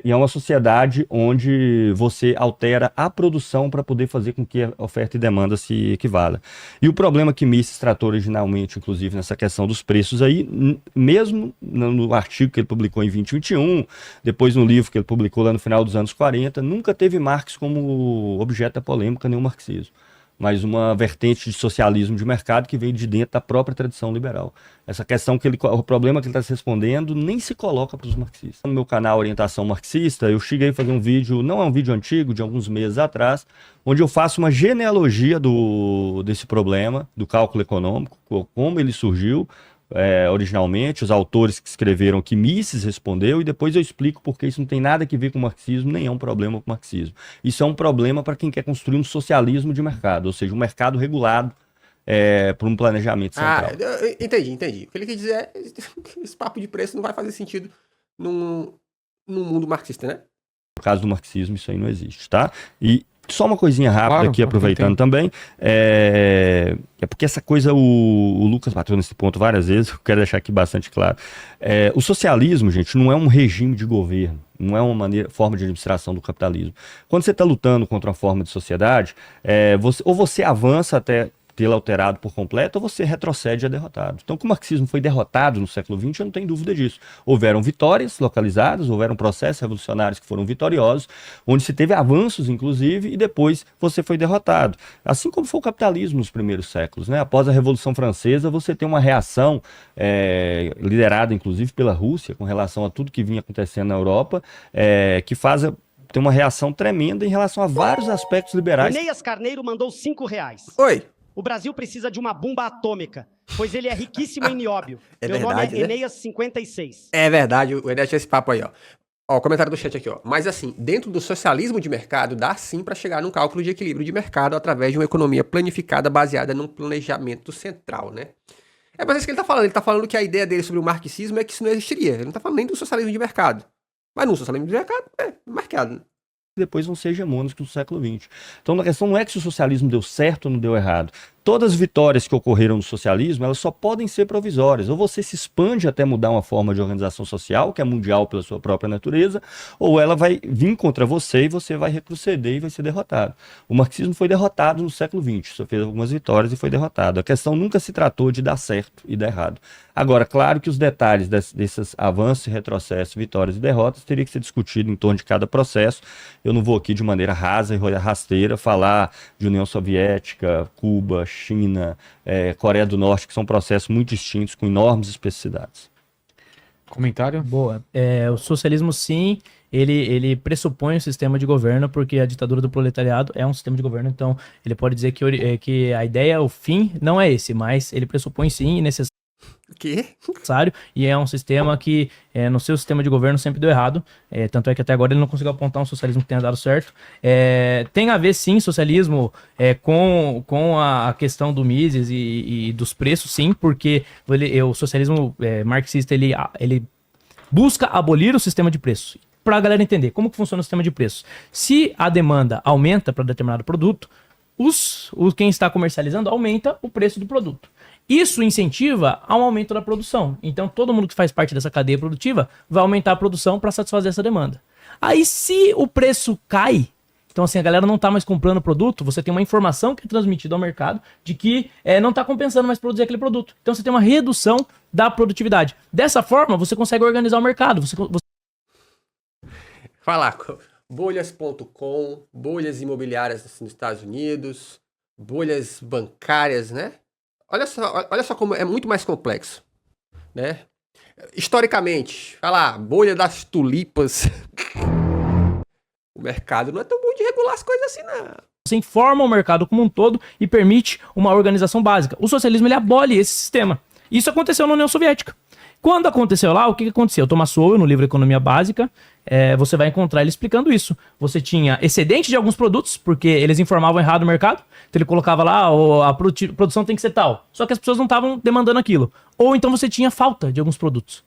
E é uma sociedade onde você altera a produção para poder fazer com que a oferta e demanda se equivalem. E o problema que Mises tratou originalmente, inclusive nessa questão dos preços aí, mesmo no artigo que ele publicou em 2021, depois no livro que ele publicou lá no final dos anos 40, nunca teve Marx como objeto da polêmica nem o marxismo, mas uma vertente de socialismo de mercado que veio de dentro da própria tradição liberal. Essa questão o problema que ele está se respondendo nem se coloca para os marxistas. No meu canal Orientação Marxista, eu cheguei a fazer um vídeo, não é um vídeo antigo, de alguns meses atrás, onde eu faço uma genealogia desse problema, do cálculo econômico, como ele surgiu, originalmente, os autores que escreveram que Mises respondeu, e depois eu explico porque isso não tem nada a ver com o marxismo, nem é um problema com o marxismo. Isso é um problema para quem quer construir um socialismo de mercado, ou seja, um mercado regulado por um planejamento central. Entendi. O que ele quer dizer é que esse papo de preço não vai fazer sentido num mundo marxista, né? No caso do marxismo, isso aí não existe, tá? E só uma coisinha rápida aqui, aproveitando também, porque essa coisa, o Lucas bateu nesse ponto várias vezes, eu quero deixar aqui bastante claro. O socialismo, gente, não é um regime de governo, não é uma forma de administração do capitalismo. Quando você está lutando contra uma forma de sociedade, você avança até tê-la alterado por completo, ou você retrocede e é derrotado. Então, como o marxismo foi derrotado no século XX, eu não tenho dúvida disso. Houveram vitórias localizadas, houveram processos revolucionários que foram vitoriosos, onde se teve avanços, inclusive, e depois você foi derrotado. Assim como foi o capitalismo nos primeiros séculos, né? Após a Revolução Francesa, você tem uma reação liderada, inclusive, pela Rússia, com relação a tudo que vinha acontecendo na Europa, que tem uma reação tremenda em relação a vários aspectos liberais. Enéas Carneiro mandou R$5. Oi. O Brasil precisa de uma bomba atômica, pois ele é riquíssimo em nióbio. Meu verdade, nome é Enéas 56. É verdade, o Enéas tinha esse papo aí, ó. Ó, comentário do chat aqui, ó. Mas assim, dentro do socialismo de mercado, dá sim para chegar num cálculo de equilíbrio de mercado através de uma economia planificada baseada num planejamento central, né? Mas é isso que ele tá falando. Ele tá falando que a ideia dele sobre o marxismo é que isso não existiria. Ele não tá falando nem do socialismo de mercado. Mas no socialismo de mercado, mercado, né? Depois vão ser hegemônicos no século XX. Então a questão não é que se o socialismo deu certo ou não deu errado. todas as vitórias que ocorreram no socialismo, elas só podem ser provisórias. Ou você se expande até mudar uma forma de organização social, que é mundial pela sua própria natureza, ou ela vai vir contra você e você vai retroceder e vai ser derrotado. O marxismo foi derrotado no século XX, só fez algumas vitórias e foi derrotado. A questão nunca se tratou de dar certo e dar errado. Agora, claro que os detalhes desses avanços, retrocessos, vitórias e derrotas teria que ser discutido em torno de cada processo. Eu não vou aqui de maneira rasa e rasteira falar de União Soviética, Cuba, China, Coreia do Norte, que são processos muito distintos, com enormes especificidades. Comentário? Boa. O socialismo, sim, ele pressupõe um sistema de governo, porque a ditadura do proletariado é um sistema de governo, então ele pode dizer que a ideia, o fim, não é esse, mas ele pressupõe, sim, necessário, e é um sistema que no seu sistema de governo sempre deu errado, tanto é que até agora ele não conseguiu apontar um socialismo que tenha dado certo. Tem a ver, sim, socialismo com a questão do Mises e dos preços, sim, porque o socialismo marxista, ele busca abolir o sistema de preços. Para a galera entender como que funciona o sistema de preços. Se a demanda aumenta para determinado produto, quem está comercializando aumenta o preço do produto. Isso incentiva ao aumento da produção. Então, todo mundo que faz parte dessa cadeia produtiva vai aumentar a produção para satisfazer essa demanda. Aí, se o preço cai, então assim, a galera não está mais comprando o produto, você tem uma informação que é transmitida ao mercado de que não está compensando mais produzir aquele produto. Então, você tem uma redução da produtividade. Dessa forma, você consegue organizar o mercado. Falar bolhas.com, bolhas imobiliárias nos Estados Unidos, bolhas bancárias, né? Olha só como é muito mais complexo, né? Historicamente, bolha das tulipas. O mercado não é tão bom de regular as coisas assim, não. Você informa o mercado como um todo e permite uma organização básica. O socialismo, ele abole esse sistema. Isso aconteceu na União Soviética. Quando aconteceu lá, o que aconteceu? Thomas Sowell, no livro Economia Básica, você vai encontrar ele explicando isso. Você tinha excedente de alguns produtos, porque eles informavam errado o mercado, então ele colocava lá, a produção tem que ser tal, só que as pessoas não estavam demandando aquilo. Ou então você tinha falta de alguns produtos.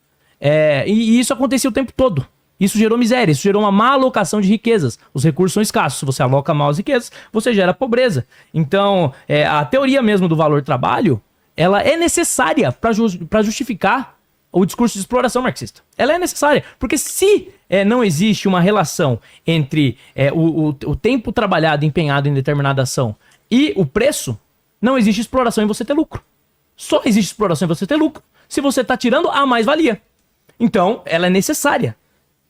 E isso acontecia o tempo todo. Isso gerou miséria, isso gerou uma má alocação de riquezas. Os recursos são escassos. Se você aloca mal as riquezas, você gera pobreza. Então, a teoria mesmo do valor-trabalho, ela é necessária para justificar o discurso de exploração marxista. Ela é necessária, porque se não existe uma relação entre o tempo trabalhado, empenhado em determinada ação e o preço, não existe exploração em você ter lucro. Só existe exploração em você ter lucro se você está tirando a mais-valia. Então, ela é necessária.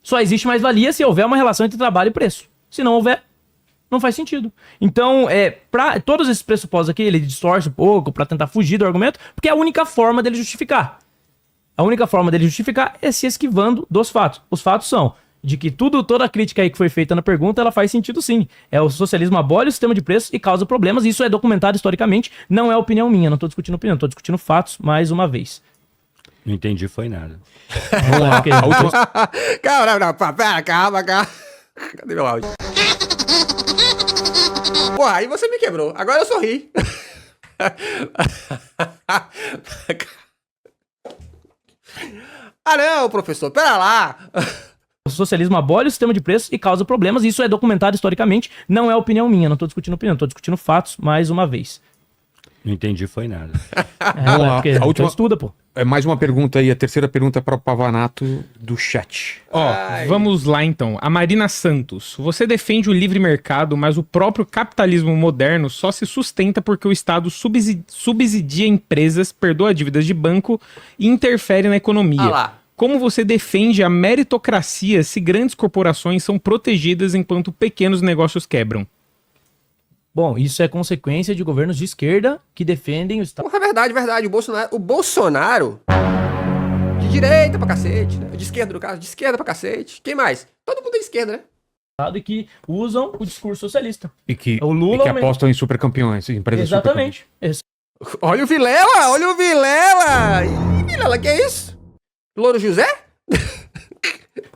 Só existe mais-valia se houver uma relação entre trabalho e preço. Se não houver, não faz sentido. Então, para todos esses pressupostos aqui, ele distorce um pouco para tentar fugir do argumento, porque é a única forma dele justificar. A única forma dele justificar é se esquivando dos fatos. Os fatos são de que toda a crítica aí que foi feita na pergunta, ela faz sentido sim. O socialismo abole o sistema de preços e causa problemas. Isso é documentado historicamente, não é opinião minha. Não estou discutindo opinião, estou discutindo fatos mais uma vez. Não entendi, foi nada. Vamos lá. Calma. Cadê meu áudio? Porra, aí você me quebrou. Agora eu sorri. Não, professor, pera lá. O socialismo abole o sistema de preços e causa problemas. Isso é documentado historicamente, não é opinião minha. Não estou discutindo opinião, estou discutindo fatos mais uma vez. Não entendi, foi nada. Vamos lá. A última estuda, pô. Mais uma pergunta aí, a terceira pergunta para o Pavanato do chat. Vamos lá então. A Marina Santos. Você defende o livre mercado, mas o próprio capitalismo moderno só se sustenta porque o Estado subsidia empresas, perdoa dívidas de banco e interfere na economia. Como você defende a meritocracia se grandes corporações são protegidas enquanto pequenos negócios quebram? Bom, isso é consequência de governos de esquerda que defendem o Estado. Porra, verdade. O Bolsonaro, de direita pra cacete, né? De esquerda, no caso, de esquerda pra cacete. Quem mais? Todo mundo é de esquerda, né? E que usam o discurso socialista. E que apostam em supercampeões, empresas exatamente. Olha o Vilela! Ih, Vilela, que é isso? Louro José?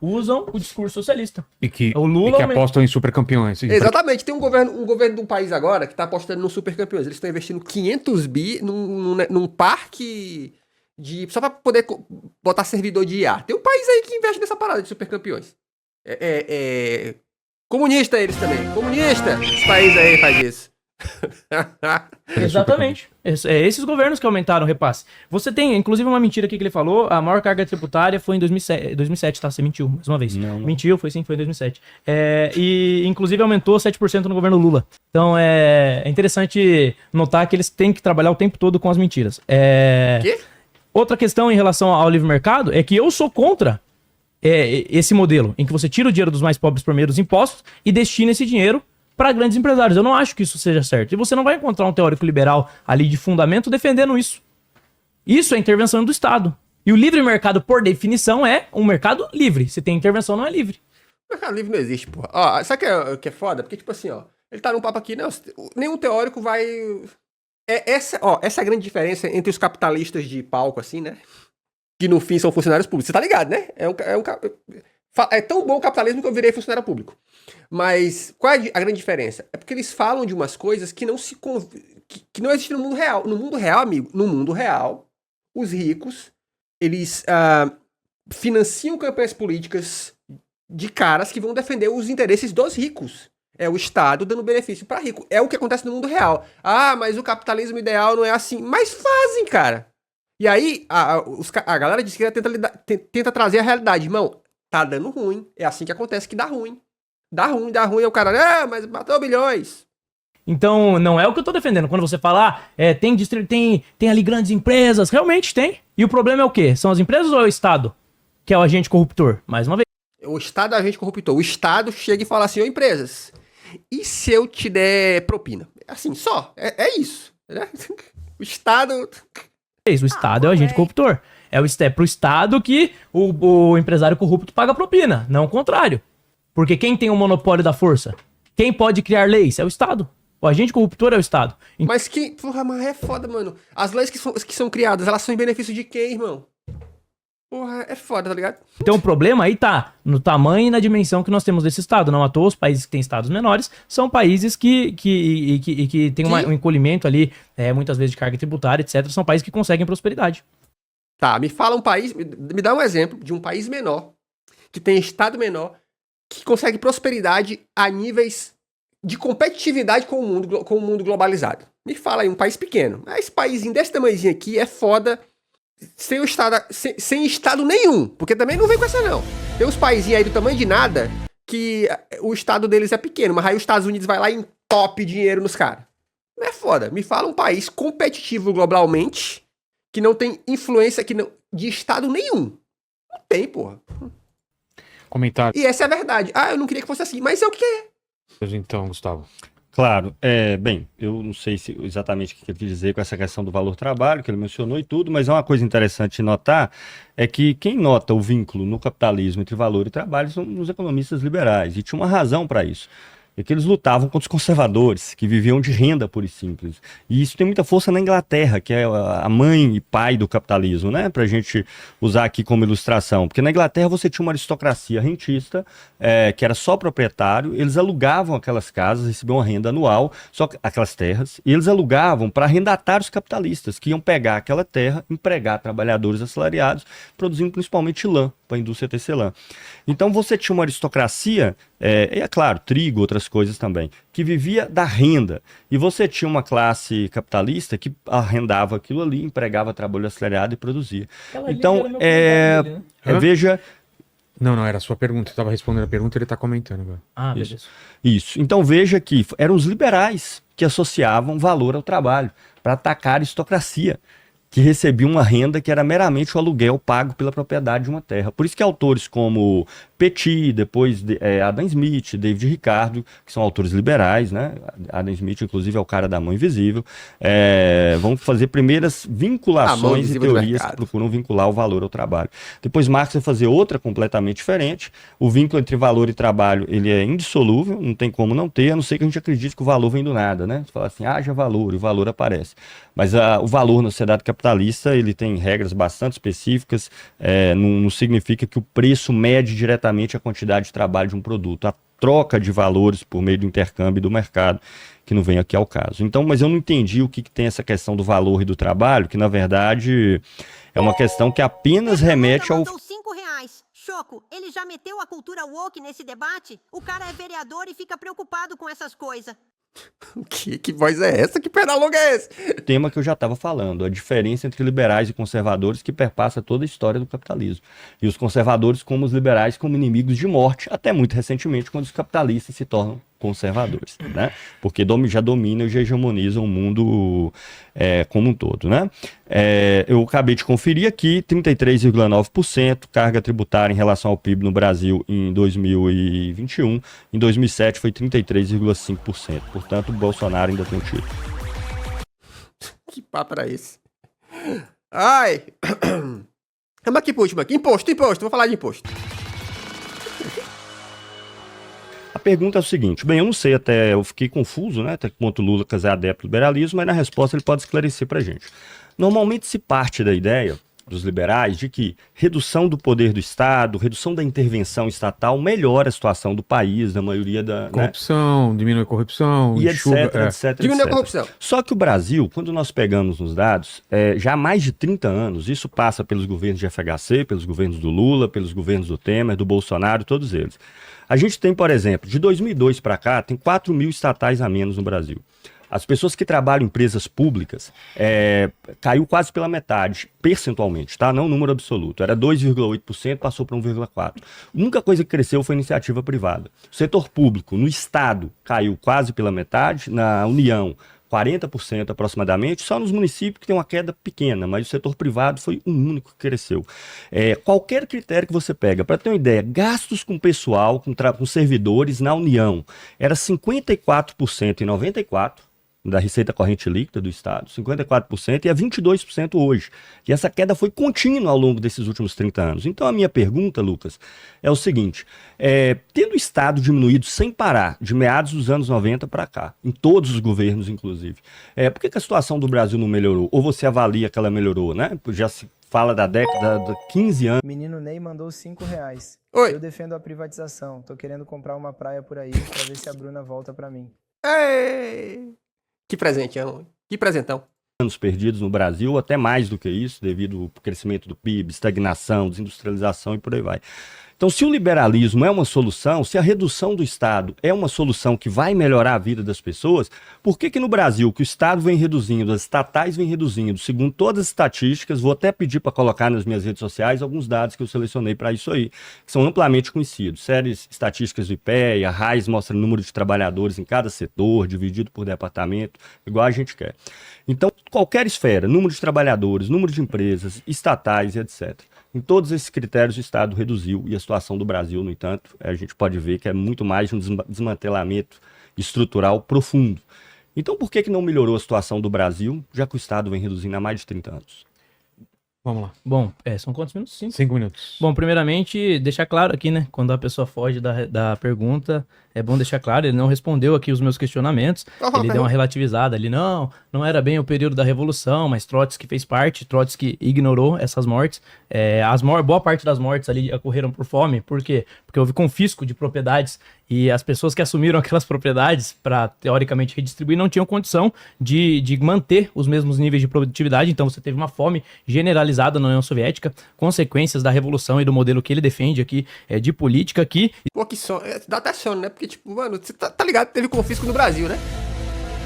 Usam o discurso socialista. E que apostam em supercampeões. Exatamente. Tem um governo de um país agora que está apostando nos supercampeões. Eles estão investindo 500 bi num parque só para poder botar servidor de IA. Tem um país aí que investe nessa parada de supercampeões. Comunista eles também. Comunista. Esse país aí faz isso. Exatamente. Esses governos que aumentaram o repasse. Você tem, inclusive, uma mentira aqui que ele falou, a maior carga tributária foi em 2007, tá? Você mentiu, mais uma vez. Não. Mentiu, foi em 2007. E, inclusive, aumentou 7% no governo Lula. Então, é interessante notar que eles têm que trabalhar o tempo todo com as mentiras. Quê? Outra questão em relação ao livre mercado é que eu sou contra esse modelo, em que você tira o dinheiro dos mais pobres por meio dos impostos e destina esse dinheiro para grandes empresários. Eu não acho que isso seja certo. E você não vai encontrar um teórico liberal ali de fundamento defendendo isso. Isso é intervenção do Estado. E o livre mercado, por definição, é um mercado livre. Se tem intervenção, não é livre. O mercado livre não existe, porra. Ó, sabe o que é foda? Porque, tipo assim, ó, ele tá num papo aqui, não, nenhum teórico vai... essa é a grande diferença entre os capitalistas de palco, assim, né? Que no fim são funcionários públicos. Você tá ligado, né? É tão bom o capitalismo que eu virei funcionário público. Mas qual é a grande diferença? É porque eles falam de umas coisas que não que não existem no mundo real. No mundo real, amigo, no mundo real, os ricos, eles financiam campanhas políticas de caras que vão defender os interesses dos ricos. É o Estado dando benefício para rico. É o que acontece no mundo real. Ah, mas o capitalismo ideal não é assim. Mas fazem, cara. E aí, a galera de esquerda tenta trazer a realidade. Irmão, tá dando ruim. É assim que acontece que dá ruim. Dá ruim. E o cara, mas matou bilhões. Então, não é o que eu tô defendendo. Quando você fala, tem ali grandes empresas. Realmente tem. E o problema é o quê? São as empresas ou é o Estado? Que é o agente corruptor? Mais uma vez. O Estado é o agente corruptor. O Estado chega e fala assim, ô empresas, e se eu te der propina? Assim, só. É isso. Né? O Estado... O Estado é o agente corruptor. É pro Estado que o empresário corrupto paga propina, não o contrário. Porque quem tem o monopólio da força? Quem pode criar leis? É o Estado. O agente corruptor é o Estado. Mas mas é foda, mano. As leis que são criadas, elas são em benefício de quem, irmão? Porra, é foda, tá ligado? Então o problema aí tá no tamanho e na dimensão que nós temos desse Estado. Não à toa, os países que têm Estados menores são países que têm um encolhimento ali, muitas vezes de carga tributária, etc. São países que conseguem prosperidade. Tá, me fala um país, me dá um exemplo de um país menor, que tem Estado menor, que consegue prosperidade a níveis de competitividade com o mundo globalizado. Me fala aí, um país pequeno. Esse paísinho desse tamanhozinho aqui é foda... Sem Estado nenhum, porque também não vem com essa não. Tem uns paizinhos aí do tamanho de nada que o Estado deles é pequeno, mas aí os Estados Unidos vai lá e entope dinheiro nos caras. Não é foda. Me fala um país competitivo globalmente que não tem influência de Estado nenhum. Não tem, porra. Comentário. E essa é a verdade. Ah, eu não queria que fosse assim, mas é o que é. Então, Gustavo. Claro, bem, eu não sei exatamente o que ele quis dizer com essa questão do valor trabalho, que ele mencionou e tudo, mas é uma coisa interessante de notar, é que quem nota o vínculo no capitalismo entre valor e trabalho são os economistas liberais, e tinha uma razão para isso. É que eles lutavam contra os conservadores, que viviam de renda pura e simples. E isso tem muita força na Inglaterra, que é a mãe e pai do capitalismo, né? Pra gente usar aqui como ilustração. Porque na Inglaterra você tinha uma aristocracia rentista, que era só proprietário, eles alugavam aquelas casas, recebiam uma renda anual, só aquelas terras, e eles alugavam para arrendatários capitalistas, que iam pegar aquela terra, empregar trabalhadores assalariados, produzindo principalmente lã, para a indústria tecelã. Então você tinha uma aristocracia, e é claro, trigo, outras coisas também, que vivia da renda. E você tinha uma classe capitalista que arrendava aquilo ali, empregava trabalho assalariado e produzia. Então, veja... Não, era a sua pergunta. Eu estava respondendo a pergunta e ele está comentando agora. Ah, beleza. Isso. Então veja que eram os liberais que associavam valor ao trabalho para atacar a aristocracia, que recebia uma renda que era meramente o aluguel pago pela propriedade de uma terra. Por isso que autores como Petit, depois Adam Smith, David Ricardo, que são autores liberais, né? Adam Smith, inclusive, é o cara da Mão Invisível, vão fazer primeiras vinculações e teorias que procuram vincular o valor ao trabalho. Depois Marx vai fazer outra completamente diferente. O vínculo entre valor e trabalho, ele é indissolúvel, não tem como não ter, a não ser que a gente acredite que o valor vem do nada, né? Você fala assim, haja valor, e o valor aparece. Mas o valor na sociedade capitalista, ele tem regras bastante específicas, não significa que o preço mede diretamente a quantidade de trabalho de um produto. A troca de valores por meio do intercâmbio do mercado, que não vem aqui ao caso. Então, mas eu não entendi o que tem essa questão do valor e do trabalho, que na verdade é uma questão que apenas remete ao... R$5. Choco, ele já meteu a cultura woke nesse debate? O cara é vereador e fica preocupado com essas coisas. Que voz é essa? Que perna longa é esse? Tema que eu já estava falando, a diferença entre liberais e conservadores que perpassa toda a história do capitalismo. E os conservadores como os liberais como inimigos de morte, até muito recentemente, quando os capitalistas se tornam conservadores, né? Porque já dominam e já hegemonizam o mundo como um todo, né? Eu acabei de conferir aqui, 33,9% carga tributária em relação ao PIB no Brasil em 2021. Em 2007 foi 33,5%. Portanto, o Bolsonaro ainda tem um título. Que papo era esse? Ai! Vamos aqui pro último aqui. Imposto. Vou falar de imposto. A pergunta é o seguinte, bem, eu não sei até, eu fiquei confuso, né, até que ponto o Lula é adepto do liberalismo, mas na resposta ele pode esclarecer pra gente. Normalmente se parte da ideia dos liberais de que redução do poder do Estado, redução da intervenção estatal melhora a situação do país, da maioria da... Corrupção, né? Diminui a corrupção, e etc. Diminui a corrupção. Só que o Brasil, quando nós pegamos nos dados, já há mais de 30 anos, isso passa pelos governos de FHC, pelos governos do Lula, pelos governos do Temer, do Bolsonaro, todos eles. A gente tem, por exemplo, de 2002 para cá, tem 4 mil estatais a menos no Brasil. As pessoas que trabalham em empresas públicas caiu quase pela metade, percentualmente, tá? Não número absoluto. Era 2,8%, passou para 1,4%. A única coisa que cresceu foi a iniciativa privada. O setor público, no Estado, caiu quase pela metade, na União, 40% aproximadamente, só nos municípios que tem uma queda pequena, mas o setor privado foi o único que cresceu. Qualquer critério que você pega, para ter uma ideia, gastos com pessoal, com servidores na União, era 54% em 94%, da receita corrente líquida do Estado, 54%, e é 22% hoje. E essa queda foi contínua ao longo desses últimos 30 anos. Então a minha pergunta, Lucas, é o seguinte, tendo o Estado diminuído sem parar, de meados dos anos 90 para cá, em todos os governos inclusive, por que a situação do Brasil não melhorou? Ou você avalia que ela melhorou, né? Já se fala da década de 15 anos. Menino Ney mandou R$5. Oi. Eu defendo a privatização. Tô querendo comprar uma praia por aí pra ver se a Bruna volta pra mim. Ei! Que presentão. Que presentão. Anos perdidos no Brasil, até mais do que isso, devido ao crescimento do PIB, estagnação, desindustrialização e por aí vai. Então, se o liberalismo é uma solução, se a redução do Estado é uma solução que vai melhorar a vida das pessoas, por que no Brasil, que o Estado vem reduzindo, as estatais vem reduzindo, segundo todas as estatísticas, vou até pedir para colocar nas minhas redes sociais alguns dados que eu selecionei para isso aí, que são amplamente conhecidos. Séries estatísticas do IPEA, a RAIS mostra o número de trabalhadores em cada setor, dividido por departamento, igual a gente quer. Então, qualquer esfera, número de trabalhadores, número de empresas, estatais e etc. Em todos esses critérios o Estado reduziu e a situação do Brasil, no entanto, a gente pode ver que é muito mais de um desmantelamento estrutural profundo. Então por que não melhorou a situação do Brasil, já que o Estado vem reduzindo há mais de 30 anos? Vamos lá. Bom, são quantos minutos? 5 minutos. Bom, primeiramente, deixar claro aqui, né? Quando a pessoa foge da pergunta, é bom deixar claro, ele não respondeu aqui os meus questionamentos. Ele deu uma relativizada ali. Não era bem o período da Revolução, mas Trotsky fez parte, Trotsky ignorou essas mortes. Boa parte das mortes ali ocorreram por fome. Por quê? Porque houve confisco de propriedades e as pessoas que assumiram aquelas propriedades para, teoricamente, redistribuir não tinham condição de manter os mesmos níveis de produtividade. Então você teve uma fome generalizada na União Soviética, consequências da Revolução e do modelo que ele defende aqui, de política aqui. Pô, que sono. Dá até sono, né? Porque, tipo, mano, você tá ligado que teve confisco no Brasil, né?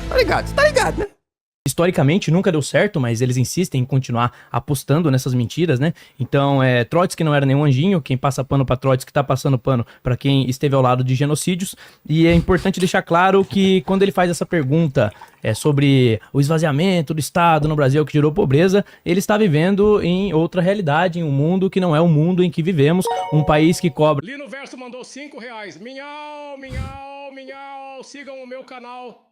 Você tá ligado, né? Historicamente nunca deu certo, mas eles insistem em continuar apostando nessas mentiras, né? Então, Trotsky não era nenhum anjinho, quem passa pano pra Trotsky tá passando pano pra quem esteve ao lado de genocídios, e é importante deixar claro que quando ele faz essa pergunta sobre o esvaziamento do Estado no Brasil que gerou pobreza, ele está vivendo em outra realidade, em um mundo que não é o mundo em que vivemos, um país que cobra... Lino Verso mandou R$5. Minhau, minhau, minhau, sigam o meu canal.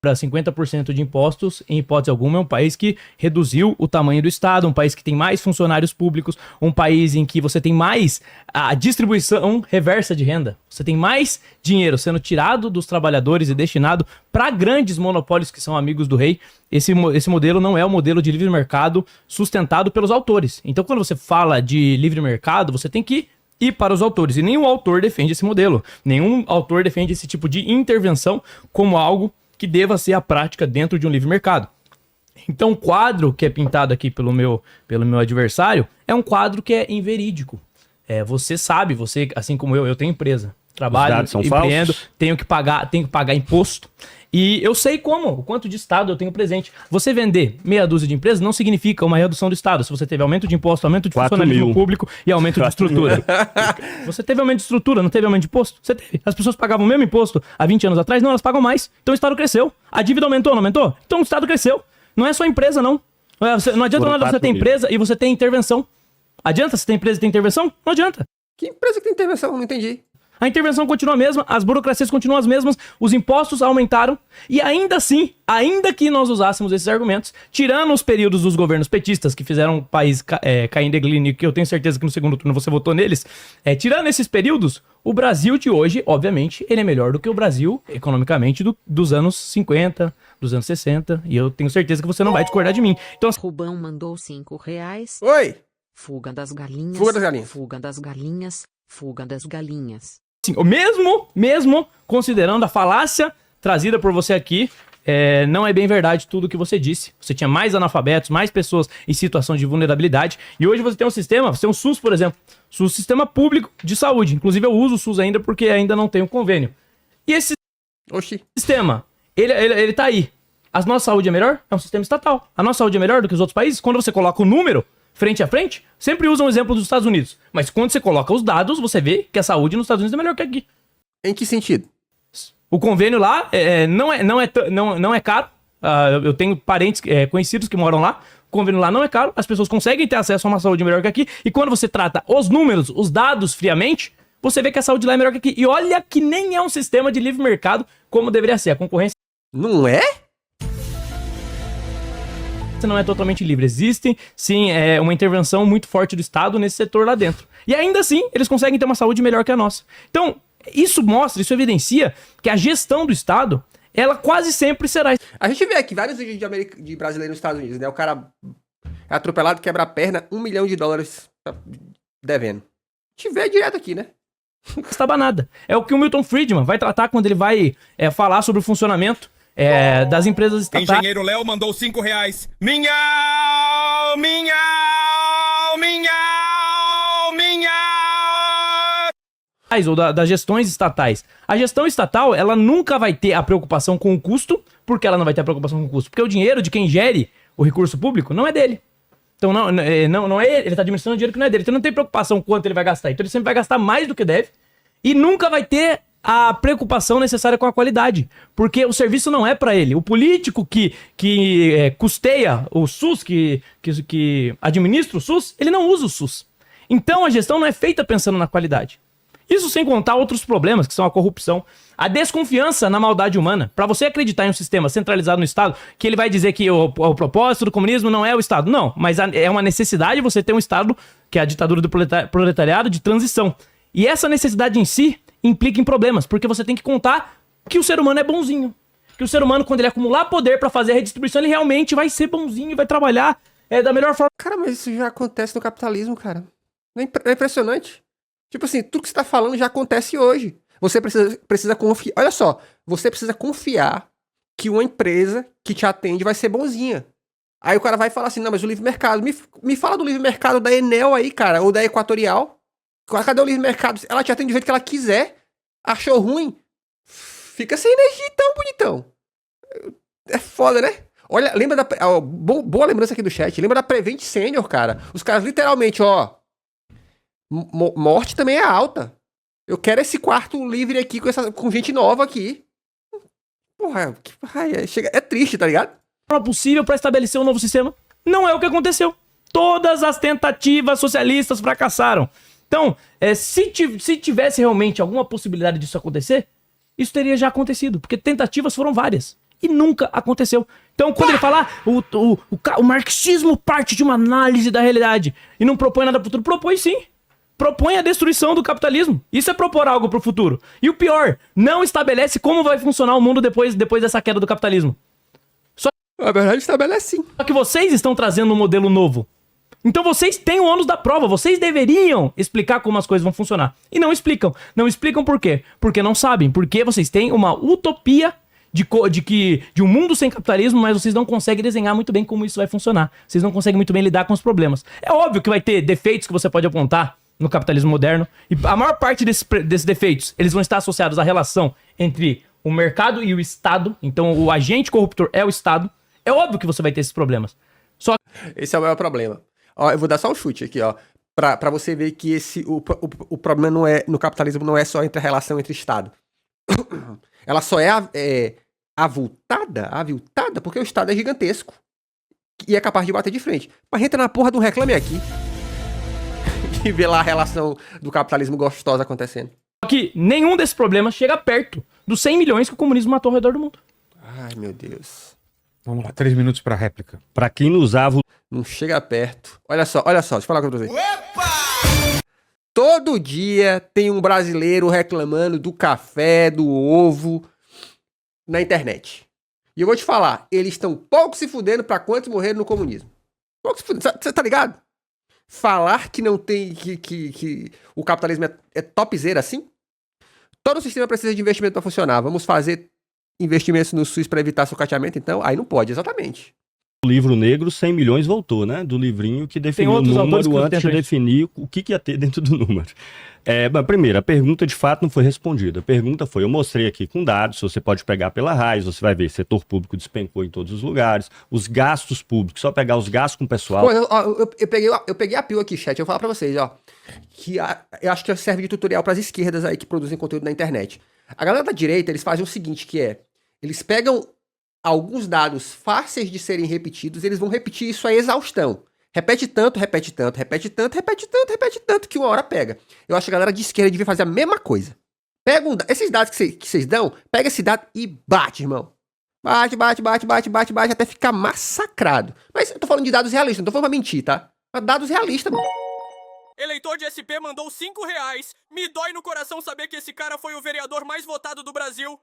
Para 50% de impostos, em hipótese alguma, é um país que reduziu o tamanho do Estado, um país que tem mais funcionários públicos, um país em que você tem mais a distribuição reversa de renda. Você tem mais dinheiro sendo tirado dos trabalhadores e destinado para grandes monopólios que são amigos do rei. Esse modelo não é o modelo de livre mercado sustentado pelos autores. Então, quando você fala de livre mercado, você tem que ir para os autores. E nenhum autor defende esse modelo. Nenhum autor defende esse tipo de intervenção como algo que deva ser a prática dentro de um livre mercado. Então o quadro que é pintado aqui pelo meu adversário é um quadro que é inverídico. Você sabe, assim como eu tenho empresa. trabalho, dados são empreendo, falsos? tenho que pagar imposto. E eu sei o quanto de Estado eu tenho presente. Você vender meia dúzia de empresas não significa uma redução do Estado. Se você teve aumento de imposto, aumento de 4 funcionalismo mil. público e aumento de estrutura. Você teve aumento de estrutura, não teve aumento de imposto? Você teve. As pessoas pagavam o mesmo imposto há 20 anos atrás? Não, elas pagam mais. Então o Estado cresceu. A dívida aumentou, não aumentou? Então o Estado cresceu. Não é só empresa, não. Não adianta Foram nada você 4 ter mil. empresa e você ter intervenção. Adianta você ter empresa e ter intervenção? Não adianta. Que empresa que tem intervenção? Não entendi. A intervenção continua a mesma, as burocracias continuam as mesmas, os impostos aumentaram e ainda assim, ainda que nós usássemos esses argumentos, tirando os períodos dos governos petistas que fizeram o país cair em declínio, que eu tenho certeza que no segundo turno você votou neles, tirando esses períodos, o Brasil de hoje, obviamente, ele é melhor do que o Brasil economicamente dos anos 50, dos anos 60, e eu tenho certeza que você não vai discordar de mim. Então, Rubão mandou R$5. Oi! Fuga das galinhas. Fuga das galinhas. Fuga das galinhas. Fuga das galinhas. assim, mesmo considerando a falácia trazida por você aqui, não é bem verdade tudo o que você disse. Você tinha mais analfabetos, mais pessoas em situação de vulnerabilidade. E hoje você tem um sistema, você tem um SUS, por exemplo. SUS, Sistema Público de Saúde. Inclusive eu uso o SUS ainda porque ainda não tenho convênio. E esse sistema, ele tá aí. A nossa saúde é melhor? É um sistema estatal. A nossa saúde é melhor do que os outros países? Quando você coloca o número frente a frente, sempre usam o exemplo dos Estados Unidos. Mas quando você coloca os dados, você vê que a saúde nos Estados Unidos é melhor que aqui. Em que sentido? O convênio lá não é caro. Eu tenho parentes conhecidos que moram lá. O convênio lá não é caro. As pessoas conseguem ter acesso a uma saúde melhor que aqui. E quando você trata os números, os dados friamente, você vê que a saúde lá é melhor que aqui. E olha que nem é um sistema de livre mercado como deveria ser. A concorrência não é? Não é totalmente livre. Existe, sim, uma intervenção muito forte do Estado nesse setor lá dentro. E ainda assim, eles conseguem ter uma saúde melhor que a nossa. Então, isso evidencia que a gestão do Estado, ela quase sempre será... A gente vê aqui vários vídeos de brasileiro nos Estados Unidos, né? O cara é atropelado, quebra a perna, $1 milhão devendo. A gente vê direto aqui, né? Não estava nada. É o que o Milton Friedman vai tratar quando ele vai falar sobre o funcionamento das empresas estatais. Engenheiro Léo mandou R$5. Minha! Ou das gestões estatais. A gestão estatal, ela nunca vai ter a preocupação com o custo. Por que ela não vai ter a preocupação com o custo? Porque o dinheiro de quem gere o recurso público não é dele. Então não é ele está administrando dinheiro que não é dele. Então não tem preocupação quanto ele vai gastar. Então ele sempre vai gastar mais do que deve e nunca vai ter a preocupação necessária com a qualidade, porque o serviço não é para ele. O político que custeia o SUS, que administra o SUS, ele não usa o SUS. Então a gestão não é feita pensando na qualidade. Isso sem contar outros problemas, que são a corrupção, a desconfiança na maldade humana. Para você acreditar em um sistema centralizado no Estado, que ele vai dizer que o propósito do comunismo não é o Estado. Não, mas é uma necessidade você ter um Estado, que é a ditadura do proletariado, de transição. E essa necessidade em si implica em problemas, porque você tem que contar que o ser humano é bonzinho. Que o ser humano, quando ele acumular poder para fazer a redistribuição, ele realmente vai ser bonzinho, vai trabalhar da melhor forma. Cara, mas isso já acontece no capitalismo, cara. É impressionante. Tipo assim, tudo que você tá falando já acontece hoje. Você precisa confiar. Olha só, você precisa confiar que uma empresa que te atende vai ser bonzinha. Aí o cara vai falar assim, não, mas o livre mercado. Me fala do livre mercado da Enel aí, cara, ou da Equatorial. Cadê o livre mercado? Ela te atende do jeito que ela quiser. Achou ruim? Fica sem energia então, bonitão. É foda, né? Olha, lembra da... boa lembrança aqui do chat. Lembra da Prevent Senior, cara? Os caras literalmente, morte também é alta. Eu quero esse quarto livre aqui com gente nova aqui. Porra, é triste, tá ligado? É possível para estabelecer um novo sistema? Não é o que aconteceu. Todas as tentativas socialistas fracassaram. Então, se tivesse realmente alguma possibilidade disso acontecer, isso teria já acontecido, porque tentativas foram várias e nunca aconteceu. Então, quando ele fala, o marxismo parte de uma análise da realidade e não propõe nada para o futuro, propõe sim. Propõe a destruição do capitalismo. Isso é propor algo para o futuro. E o pior, não estabelece como vai funcionar o mundo depois dessa queda do capitalismo. Na verdade, estabelece sim. Só que vocês estão trazendo um modelo novo. Então vocês têm o ônus da prova, vocês deveriam explicar como as coisas vão funcionar. E não explicam. Não explicam por quê? Porque não sabem. Porque vocês têm uma utopia de um mundo sem capitalismo, mas vocês não conseguem desenhar muito bem como isso vai funcionar. Vocês não conseguem muito bem lidar com os problemas. É óbvio que vai ter defeitos que você pode apontar no capitalismo moderno. E a maior parte desses defeitos, eles vão estar associados à relação entre o mercado e o Estado. Então, o agente corruptor é o Estado. É óbvio que você vai ter esses problemas. Só Esse é o maior problema. Ó, eu vou dar só um chute aqui, ó. Pra você ver que o problema não é, no capitalismo não é só entre a relação entre Estado. Ela só é aviltada porque o Estado é gigantesco. E é capaz de bater de frente. Mas entra na porra do Reclame Aqui. E vê lá a relação do capitalismo gostosa acontecendo. que nenhum desses problemas chega perto dos 100 milhões que o comunismo matou ao redor do mundo. Ai, meu Deus. Vamos lá, 3 minutos pra réplica. Pra quem não usava... Não chega perto. Olha só, deixa eu falar com vocês. Todo dia tem um brasileiro reclamando do café, do ovo na internet. E eu vou te falar, eles estão pouco se fudendo pra quantos morreram no comunismo. Pouco se fudendo, você tá ligado? Falar que não tem, que o capitalismo é topzera assim? Todo o sistema precisa de investimento pra funcionar. Vamos fazer investimentos no SUS pra evitar sucateamento, então? Aí não pode, exatamente. O livro negro, 100 milhões voltou, né? Do livrinho que definiu o número antes de definir o que ia ter dentro do número. Mas primeiro, a pergunta de fato não foi respondida. A pergunta foi, eu mostrei aqui com dados, você pode pegar pela raiz, você vai ver, setor público despencou em todos os lugares, os gastos públicos, só pegar os gastos com o pessoal... Pô, eu peguei a pílula aqui, chat, eu vou falar pra vocês, ó, que eu acho que serve de tutorial pras esquerdas aí que produzem conteúdo na internet. A galera da direita, eles fazem o seguinte, que é, eles pegam alguns dados fáceis de serem repetidos, eles vão repetir isso a exaustão. Repete tanto, repete tanto, repete tanto, repete tanto, repete tanto, que uma hora pega. Eu acho que a galera de esquerda devia fazer a mesma coisa. Pega esses dados que vocês dão, pega esse dado e bate, irmão. Bate, até ficar massacrado. Mas eu tô falando de dados realistas, não tô falando pra mentir, tá? Mas dados realistas, mano. Eleitor de SP mandou R$5. Me dói no coração saber que esse cara foi o vereador mais votado do Brasil.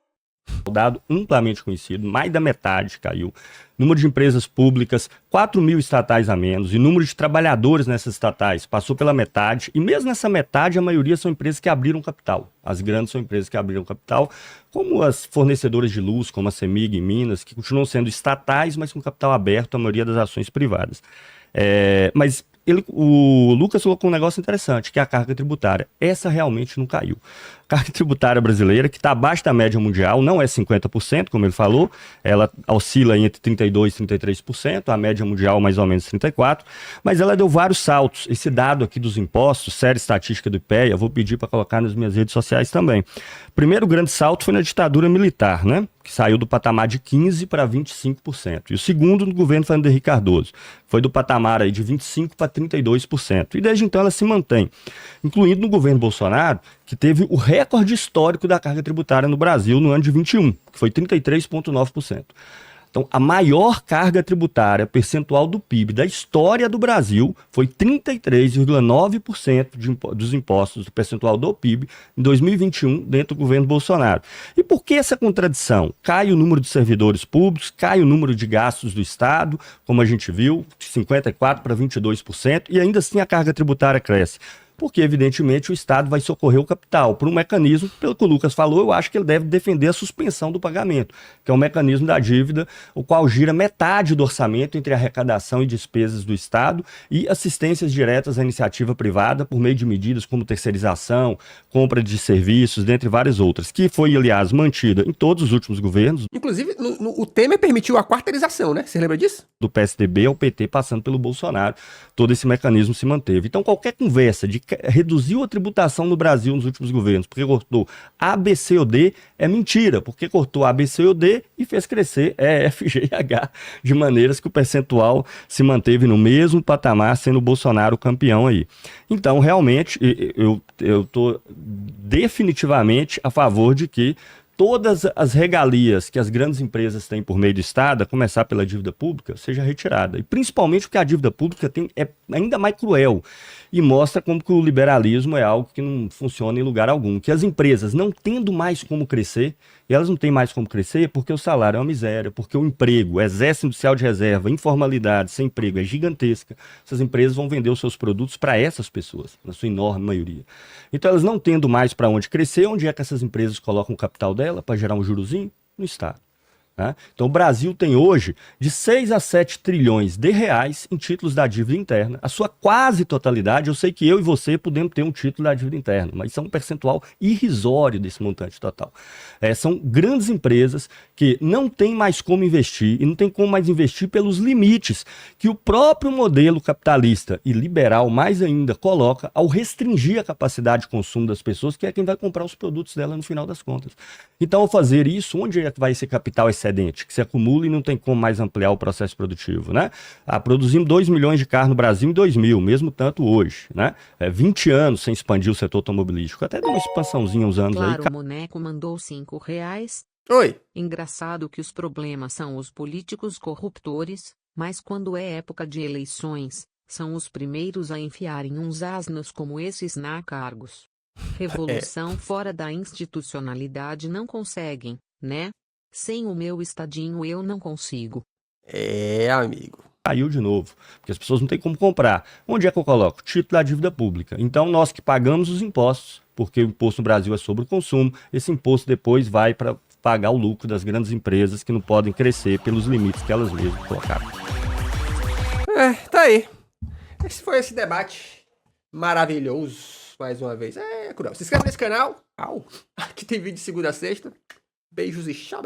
Dado amplamente conhecido, mais da metade caiu. Número de empresas públicas, 4 mil estatais a menos. E número de trabalhadores nessas estatais passou pela metade. E mesmo nessa metade, a maioria são empresas que abriram capital. As grandes são empresas que abriram capital, como as fornecedoras de luz, como a CEMIG em Minas, que continuam sendo estatais, mas com capital aberto, a maioria das ações privadas. Mas o Lucas colocou um negócio interessante, que é a carga tributária. Essa realmente não caiu. A carga tributária brasileira, que está abaixo da média mundial, não é 50%, como ele falou, ela oscila entre 32% e 33%, a média mundial mais ou menos 34%, mas ela deu vários saltos. Esse dado aqui dos impostos, série estatística do IPEA, vou pedir para colocar nas minhas redes sociais também. O primeiro grande salto foi na ditadura militar, né? Que saiu do patamar de 15% para 25%. E o segundo no governo Fernando Henrique Cardoso. Foi do patamar aí de 25% para 32%. E desde então ela se mantém. Incluindo no governo Bolsonaro, que teve o recorde histórico da carga tributária no Brasil no ano de 21, que foi 33,9%. Então, a maior carga tributária percentual do PIB da história do Brasil foi 33,9% dos impostos do percentual do PIB em 2021 dentro do governo Bolsonaro. E por que essa contradição? Cai o número de servidores públicos, cai o número de gastos do Estado, como a gente viu, de 54% para 22%, e ainda assim a carga tributária cresce. Porque, evidentemente, o Estado vai socorrer o capital por um mecanismo, pelo que o Lucas falou, eu acho que ele deve defender a suspensão do pagamento, que é um mecanismo da dívida, o qual gira metade do orçamento entre arrecadação e despesas do Estado e assistências diretas à iniciativa privada por meio de medidas como terceirização, compra de serviços, dentre várias outras, que foi, aliás, mantida em todos os últimos governos. Inclusive, o Temer permitiu a quarteirização, né? Você lembra disso? Do PSDB ao PT, passando pelo Bolsonaro, todo esse mecanismo se manteve. Então, qualquer conversa de reduziu a tributação no Brasil nos últimos governos, porque cortou A, B, C ou D, é mentira, porque cortou A, B, C ou D e fez crescer F, G e H, de maneiras que o percentual se manteve no mesmo patamar, sendo o Bolsonaro o campeão aí. Então, realmente, eu estou definitivamente a favor de que todas as regalias que as grandes empresas têm por meio do Estado, a começar pela dívida pública, seja retirada. E principalmente porque a dívida pública é ainda mais cruel e mostra como que o liberalismo é algo que não funciona em lugar algum. Que as empresas não tendo mais como crescer, e elas não têm mais como crescer porque o salário é uma miséria, porque o emprego, o exército industrial de reserva, informalidade, sem emprego é gigantesca. Essas empresas vão vender os seus produtos para essas pessoas, na sua enorme maioria. Então elas não tendo mais para onde crescer, onde é que essas empresas colocam o capital dela para gerar um jurozinho? No Estado. né? Então o Brasil tem hoje de 6 a 7 trilhões de reais em títulos da dívida interna. A sua quase totalidade, eu sei que eu e você podemos ter um título da dívida interna, mas isso é um percentual irrisório desse montante total. São grandes empresas que não tem mais como investir e não tem como mais investir pelos limites que o próprio modelo capitalista e liberal, mais ainda, coloca ao restringir a capacidade de consumo das pessoas, que é quem vai comprar os produtos dela no final das contas. Então, ao fazer isso, onde é que vai esse capital excedente, que se acumula e não tem como mais ampliar o processo produtivo, né? Produzimos 2 milhões de carros no Brasil em 2000, mesmo tanto hoje, né? 20 anos sem expandir o setor automobilístico. Até deu uma expansãozinha uns anos Claro, aí. o Moneco mandou R$5. Oi. Engraçado que os problemas são os políticos corruptores, mas quando é época de eleições, são os primeiros a enfiarem uns asnos como esses na cargos. Revolução fora da institucionalidade não conseguem, né? Sem o meu estadinho eu não consigo. Amigo. Caiu de novo, porque as pessoas não têm como comprar. Onde é que eu coloco? Título da dívida pública. Então, nós que pagamos os impostos, porque o imposto no Brasil é sobre o consumo, esse imposto depois vai para pagar o lucro das grandes empresas que não podem crescer pelos limites que elas mesmas colocaram. Tá aí. Esse foi esse debate maravilhoso, mais uma vez. Cruel. Se inscreve nesse canal. Aqui tem vídeo de segunda a sexta. Beijos e tchau.